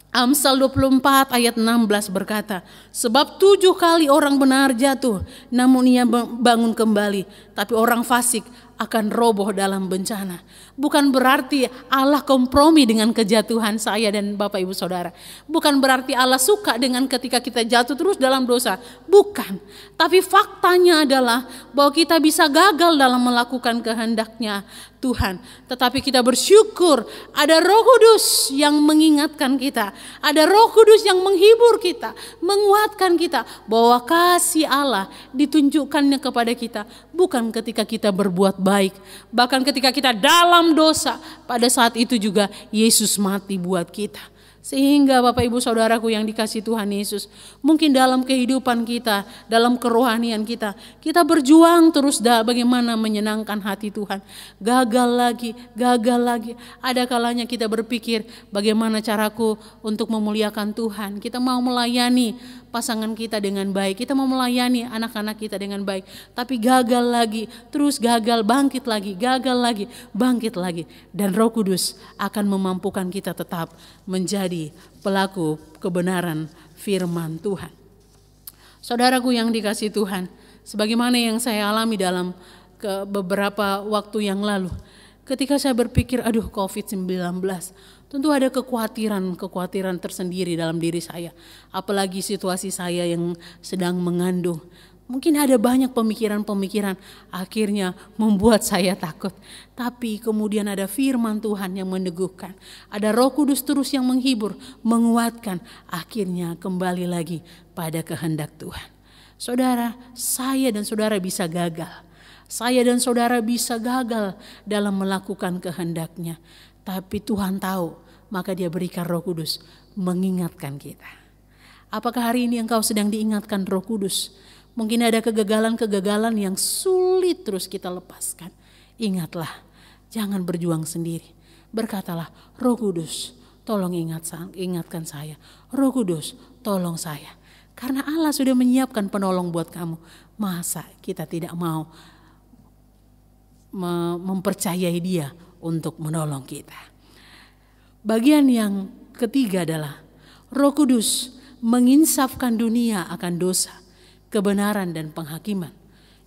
Amsal 24 ayat 16 berkata, sebab 7 kali orang benar jatuh, namun ia bangun kembali. Tapi orang fasik akan roboh dalam bencana. Bukan berarti Allah kompromi dengan kejatuhan saya dan Bapak Ibu Saudara. Bukan berarti Allah suka dengan ketika kita jatuh terus dalam dosa. Bukan. Tapi faktanya adalah bahwa kita bisa gagal dalam melakukan kehendak-Nya Tuhan. Tetapi kita bersyukur ada Roh Kudus yang mengingatkan kita. Ada Roh Kudus yang menghibur kita, menguatkan kita bahwa kasih Allah ditunjukkannya kepada kita bukan ketika kita berbuat baik, bahkan ketika kita dalam dosa. Pada saat itu juga Yesus mati buat kita. Sehingga Bapak Ibu Saudaraku yang dikasihi Tuhan Yesus, mungkin dalam kehidupan kita, dalam kerohanian kita, kita berjuang terus bagaimana menyenangkan hati Tuhan. Gagal lagi. Ada kalanya kita berpikir bagaimana caraku untuk memuliakan Tuhan. Kita mau melayani pasangan kita dengan baik, kita mau melayani anak-anak kita dengan baik, tapi gagal lagi, terus gagal, bangkit lagi, gagal lagi, bangkit lagi. Dan Roh Kudus akan memampukan kita tetap menjadi pelaku kebenaran firman Tuhan. Saudaraku yang dikasihi Tuhan, sebagaimana yang saya alami dalam beberapa waktu yang lalu, ketika saya berpikir, aduh COVID-19, tentu ada kekhawatiran tersendiri dalam diri saya. Apalagi situasi saya yang sedang mengandung. Mungkin ada banyak pemikiran-pemikiran akhirnya membuat saya takut. Tapi kemudian ada firman Tuhan yang meneguhkan. Ada Roh Kudus terus yang menghibur, menguatkan. Akhirnya kembali lagi pada kehendak Tuhan. Saudara, saya dan saudara bisa gagal. Saya dan saudara bisa gagal dalam melakukan kehendak-Nya. Tapi Tuhan tahu, maka Dia berikan Roh Kudus mengingatkan kita. Apakah hari ini engkau sedang diingatkan Roh Kudus? Mungkin ada kegagalan-kegagalan yang sulit terus kita lepaskan. Ingatlah, jangan berjuang sendiri. Berkatalah, Roh Kudus, tolong ingatkan saya. Roh Kudus, tolong saya. Karena Allah sudah menyiapkan penolong buat kamu. Masa kita tidak mau mempercayai Dia untuk menolong kita. Bagian yang ketiga adalah Roh Kudus menginsafkan dunia akan dosa, kebenaran dan penghakiman.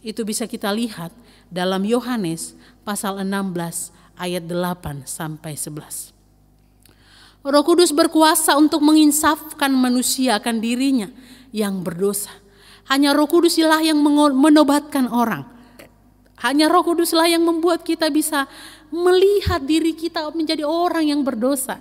Itu bisa kita lihat dalam Yohanes pasal 16 ayat 8 sampai 11. Roh Kudus berkuasa untuk menginsafkan manusia akan dirinya yang berdosa. Hanya Roh Kuduslah yang menobatkan orang. Hanya Roh Kuduslah yang membuat kita bisa melihat diri kita menjadi orang yang berdosa.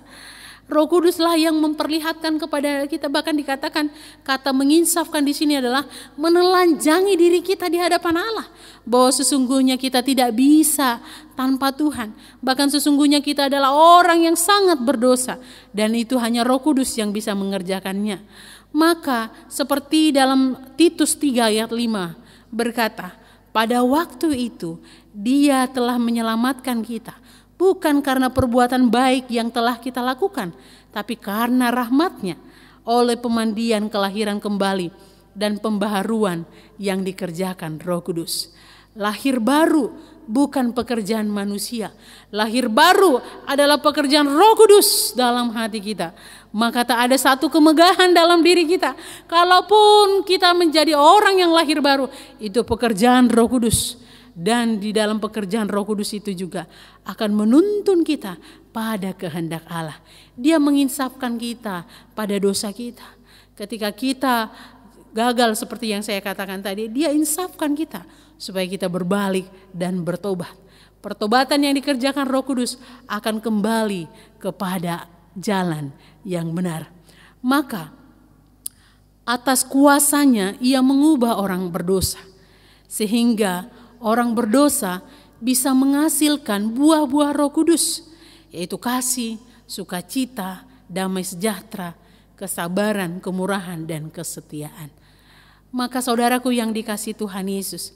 Roh Kuduslah yang memperlihatkan kepada kita, bahkan dikatakan kata menginsafkan di sini adalah menelanjangi diri kita di hadapan Allah, bahwa sesungguhnya kita tidak bisa tanpa Tuhan. Bahkan sesungguhnya kita adalah orang yang sangat berdosa, dan itu hanya Roh Kudus yang bisa mengerjakannya. Maka seperti dalam Titus 3 ayat 5 berkata, pada waktu itu Dia telah menyelamatkan kita, bukan karena perbuatan baik yang telah kita lakukan, tapi karena rahmat-Nya oleh pemandian kelahiran kembali dan pembaharuan yang dikerjakan Roh Kudus. Lahir baru bukan pekerjaan manusia. Lahir baru adalah pekerjaan Roh Kudus dalam hati kita. Maka tak ada satu kemegahan dalam diri kita. Kalaupun kita menjadi orang yang lahir baru, itu pekerjaan Roh Kudus. Dan di dalam pekerjaan Roh Kudus itu juga akan menuntun kita pada kehendak Allah. Dia menginsafkan kita pada dosa kita. Ketika kita gagal seperti yang saya katakan tadi, Dia insafkan kita supaya kita berbalik dan bertobat. Pertobatan yang dikerjakan Roh Kudus akan kembali kepada jalan yang benar. Maka atas kuasanya Ia mengubah orang berdosa, sehingga orang berdosa bisa menghasilkan buah-buah Roh Kudus, yaitu kasih, sukacita, damai sejahtera, kesabaran, kemurahan, dan kesetiaan. Maka saudaraku yang dikasihi Tuhan Yesus,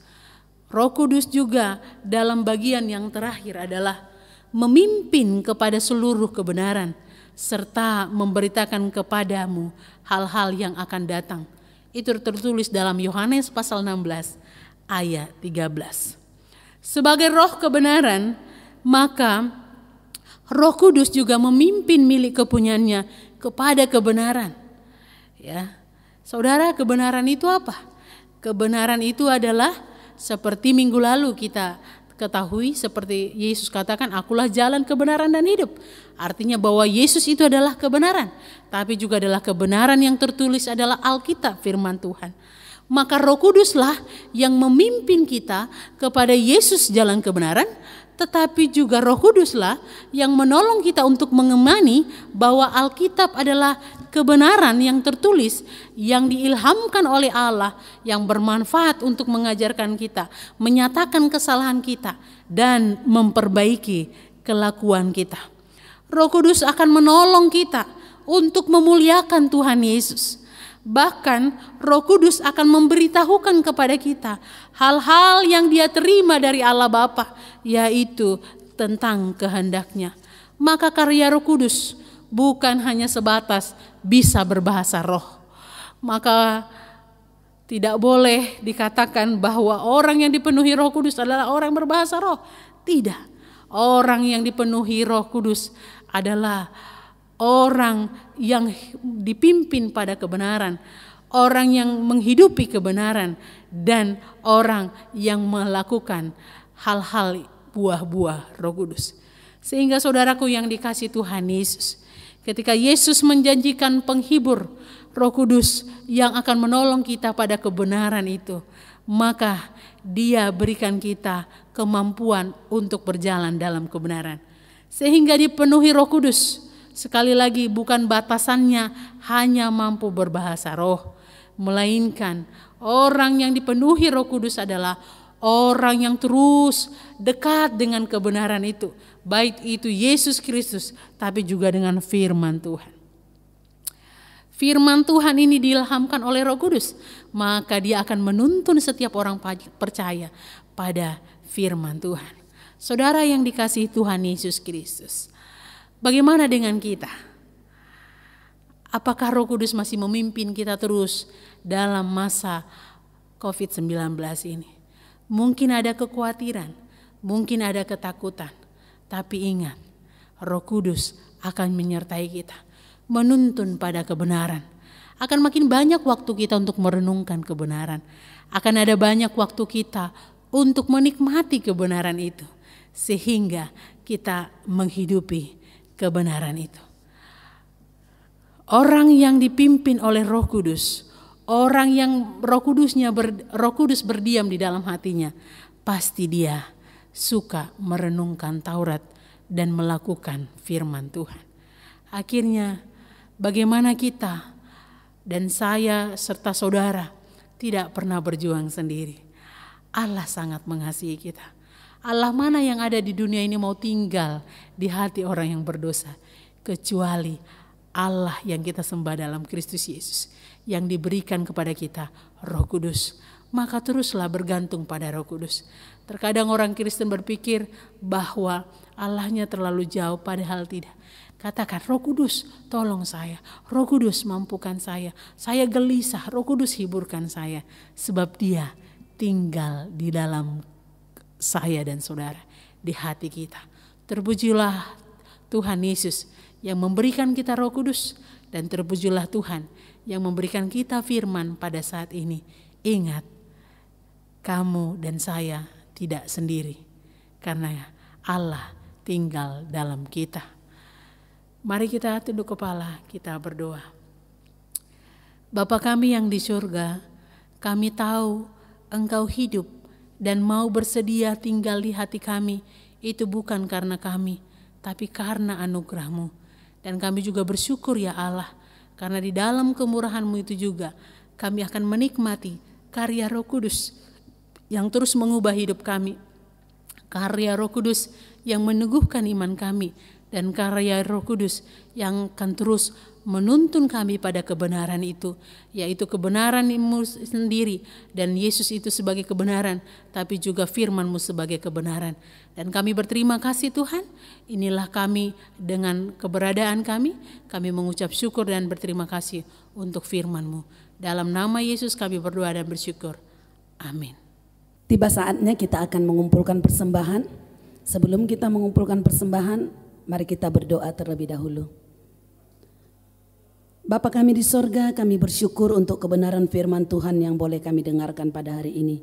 Roh Kudus juga dalam bagian yang terakhir adalah memimpin kepada seluruh kebenaran, serta memberitakan kepadamu hal-hal yang akan datang. Itu tertulis dalam Yohanes pasal 16 ayat 13. Sebagai roh kebenaran, maka Roh Kudus juga memimpin milik kepunyaannya kepada kebenaran. Ya, saudara, kebenaran itu apa? Kebenaran itu adalah seperti minggu lalu kita ketahui, seperti Yesus katakan, akulah jalan, kebenaran, dan hidup. Artinya bahwa Yesus itu adalah kebenaran, tapi juga adalah kebenaran yang tertulis adalah Alkitab, firman Tuhan. Maka Roh Kuduslah yang memimpin kita kepada Yesus jalan kebenaran, tetapi juga Roh Kuduslah yang menolong kita untuk mengemani bahwa Alkitab adalah kebenaran yang tertulis, yang diilhamkan oleh Allah, yang bermanfaat untuk mengajarkan kita, menyatakan kesalahan kita, dan memperbaiki kelakuan kita. Roh Kudus akan menolong kita untuk memuliakan Tuhan Yesus. Bahkan Roh Kudus akan memberitahukan kepada kita hal-hal yang Dia terima dari Allah Bapa, yaitu tentang kehendak-Nya. Maka karya Roh Kudus bukan hanya sebatas bisa berbahasa roh. Maka tidak boleh dikatakan bahwa orang yang dipenuhi Roh Kudus adalah orang berbahasa roh. Tidak. Orang yang dipenuhi Roh Kudus adalah orang yang dipimpin pada kebenaran, orang yang menghidupi kebenaran, dan orang yang melakukan hal-hal buah-buah Roh Kudus. Sehingga saudaraku yang dikasihi Tuhan Yesus, ketika Yesus menjanjikan penghibur, Roh Kudus yang akan menolong kita pada kebenaran itu, maka Dia berikan kita kemampuan untuk berjalan dalam kebenaran. Sehingga dipenuhi Roh Kudus, sekali lagi bukan batasannya hanya mampu berbahasa roh, melainkan orang yang dipenuhi Roh Kudus adalah orang yang terus dekat dengan kebenaran itu, baik itu Yesus Kristus tapi juga dengan firman Tuhan. firman Tuhan ini diilhamkan oleh Roh Kudus, maka dia akan menuntun setiap orang percaya pada firman Tuhan. Saudara yang dikasihi Tuhan Yesus Kristus, bagaimana dengan kita? Apakah Roh Kudus masih memimpin kita terus dalam masa COVID-19 ini? Mungkin ada kekhawatiran, mungkin ada ketakutan, tapi ingat, Roh Kudus akan menyertai kita, menuntun pada kebenaran. Akan makin banyak waktu kita untuk merenungkan kebenaran. Akan ada banyak waktu kita untuk menikmati kebenaran itu, sehingga kita menghidupi kebenaran itu. Orang yang dipimpin oleh Roh Kudus, orang yang Roh Kudus berdiam di dalam hatinya, pasti dia suka merenungkan Taurat dan melakukan firman Tuhan. Akhirnya, bagaimana kita dan saya serta saudara tidak pernah berjuang sendiri. Allah sangat mengasihi kita. Allah mana yang ada di dunia ini mau tinggal di hati orang yang berdosa, kecuali Allah yang kita sembah dalam Kristus Yesus, yang diberikan kepada kita Roh Kudus. Maka teruslah bergantung pada Roh Kudus. Terkadang orang Kristen berpikir bahwa Allahnya terlalu jauh, padahal tidak. Katakan, Roh Kudus tolong saya, Roh Kudus mampukan saya gelisah, Roh Kudus hiburkan saya. Sebab dia tinggal di dalam saya dan saudara, di hati kita. Terpujilah Tuhan Yesus yang memberikan kita Roh Kudus, dan terpujilah Tuhan yang memberikan kita firman pada saat ini. Ingat, kamu dan saya tidak sendiri, karena Allah tinggal dalam kita. Mari kita tunduk kepala, kita berdoa. Bapa kami yang di surga, kami tahu Engkau hidup dan mau bersedia tinggal di hati kami. Itu bukan karena kami, tapi karena anugerah-Mu. Dan kami juga bersyukur ya Allah, karena di dalam kemurahan-Mu itu juga kami akan menikmati karya Roh Kudus yang terus mengubah hidup kami. Karya Roh Kudus yang meneguhkan iman kami, dan karya Roh Kudus yang akan terus menuntun kami pada kebenaran itu, yaitu kebenaran-Mu sendiri, dan Yesus itu sebagai kebenaran, tapi juga firman-Mu sebagai kebenaran. Dan kami berterima kasih Tuhan, inilah kami dengan keberadaan kami mengucap syukur dan berterima kasih untuk firman-Mu. Dalam nama Yesus kami berdoa dan bersyukur. Amin. Tiba saatnya kita akan mengumpulkan persembahan. Sebelum kita mengumpulkan persembahan, mari kita berdoa terlebih dahulu. Bapa kami di sorga, kami bersyukur untuk kebenaran firman Tuhan yang boleh kami dengarkan pada hari ini.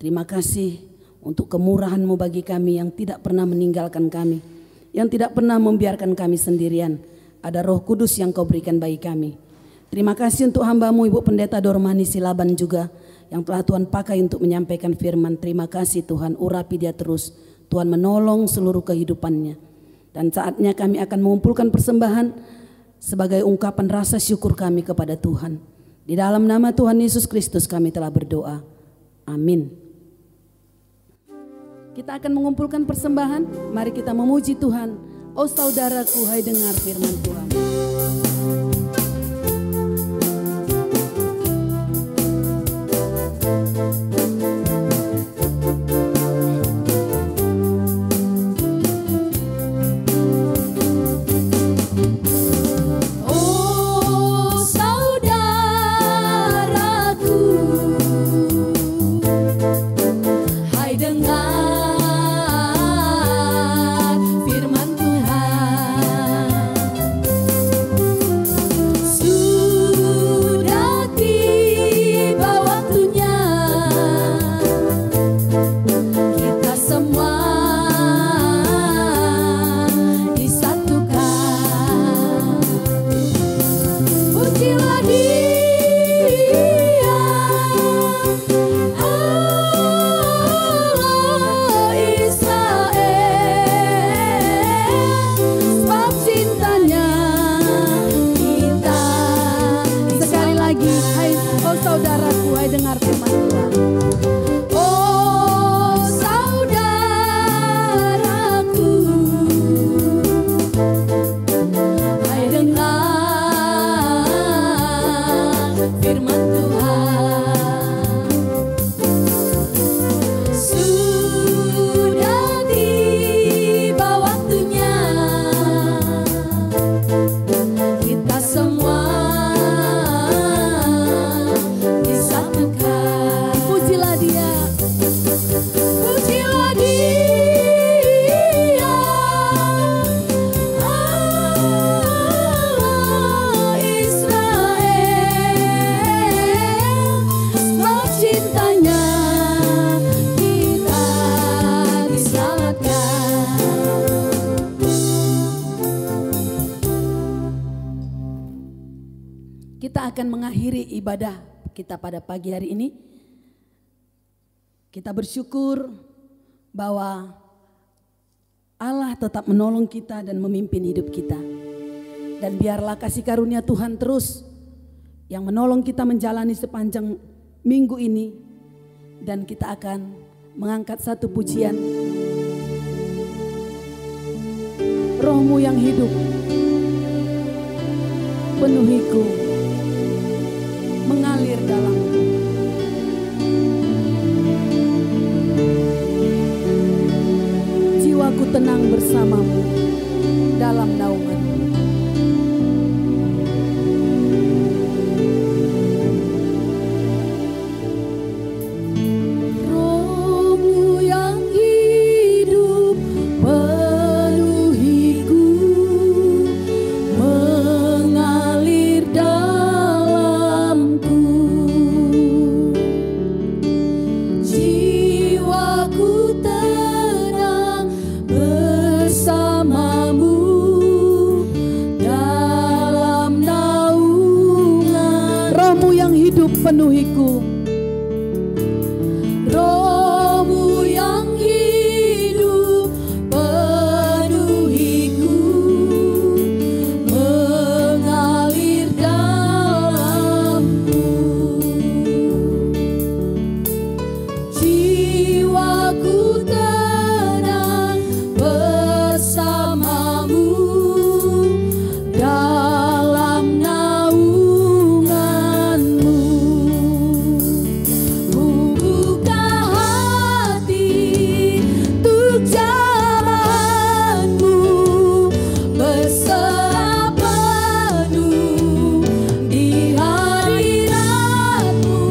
Terima kasih untuk kemurahan-Mu bagi kami yang tidak pernah meninggalkan kami, yang tidak pernah membiarkan kami sendirian. Ada Roh Kudus yang Kau berikan bagi kami. Terima kasih untuk hamba-Mu Ibu Pendeta Dormani Silaban juga, yang telah Tuhan pakai untuk menyampaikan firman. Terima kasih Tuhan, urapi dia terus. Tuhan menolong seluruh kehidupannya. Dan saatnya kami akan mengumpulkan persembahan sebagai ungkapan rasa syukur kami kepada Tuhan. Di dalam nama Tuhan Yesus Kristus kami telah berdoa. Amin. Kita akan mengumpulkan persembahan. Mari kita memuji Tuhan. Oh saudaraku, hai dengar firman Tuhan. kita akan mengakhiri ibadah kita pada pagi hari ini. Kita bersyukur bahwa Allah tetap menolong kita dan memimpin hidup kita. Dan biarlah kasih karunia Tuhan terus yang menolong kita menjalani sepanjang minggu ini. Dan kita akan mengangkat satu pujian. Roh-Mu yang hidup, penuhiku, mengalir dalamku. Jiwaku tenang bersamamu dalam naungan. Roh-Mu yang hidup penuhiku, mengalir dalamku. Jiwaku tenang bersamamu dalam naungan. Roh-Mu yang hidup penuhiku. Roh-Mu yang hidup penuhiku, mengalir dalamku. Jiwaku tenang bersamamu dalam naunganmu. Buka hati untuk jalanmu, berserah penuh di hadiratmu.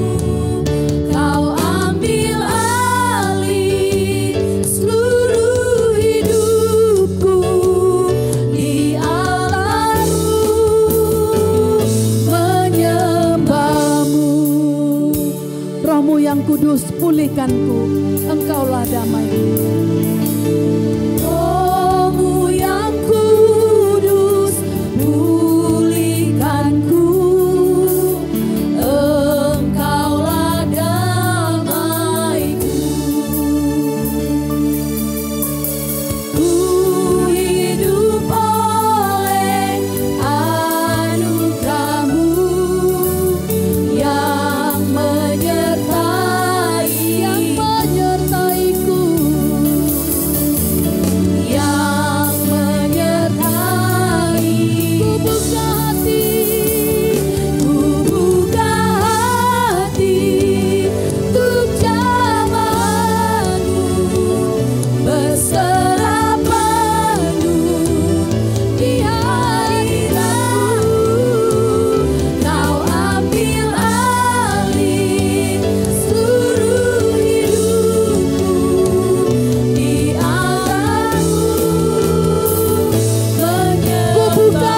Kau ambil alih seluruh hidupku, di Allahku menyembahmu. Roh-Mu yang kudus pulihkanku, Engkaulah damaiku. Roh-Mu yang kudus pulihkanku, Engkaulah damaiku. Ku hidup oleh anugerah-Mu yang menyertaiku, yang menyertai. Ku buka hati untuk jamaah-Mu, berserah penuh di hadirat-Mu. Kau ambil alih seluruh hidupku, di Allahku menyembahmu.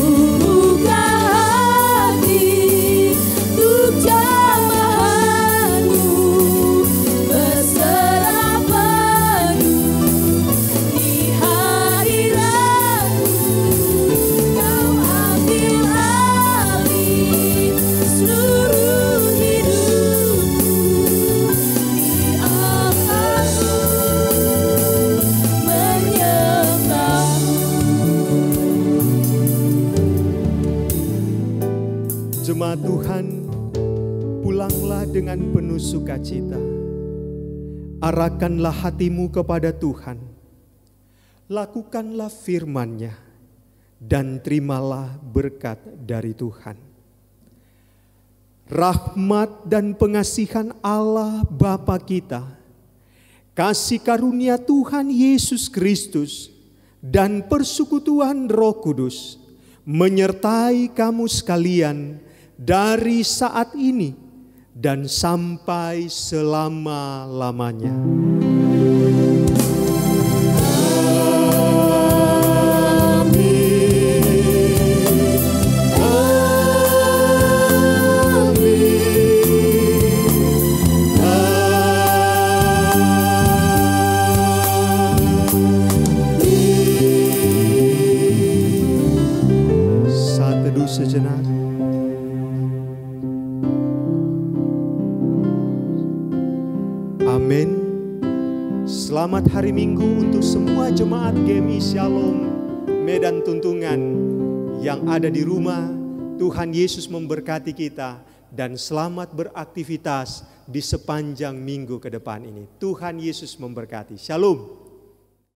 Ku buka hati untuk jamaah-Mu, berserah penuh di hadirat-Mu. Kau ambil alih seluruh hidupku, di Allahku menyembahmu. Jemaat Tuhan, pulanglah dengan penuh sukacita. Arahkanlah hatimu kepada Tuhan. Lakukanlah firman-Nya dan terimalah berkat dari Tuhan. Rahmat dan pengasihan Allah Bapa kita, kasih karunia Tuhan Yesus Kristus, dan persekutuan Roh Kudus menyertai kamu sekalian dari saat ini dan sampai selama-lamanya. Amin. Selamat hari Minggu untuk semua jemaat GMI Shalom Medan Tuntungan yang ada di rumah. Tuhan Yesus memberkati kita dan selamat beraktivitas di sepanjang minggu ke depan ini. Tuhan Yesus memberkati. Shalom.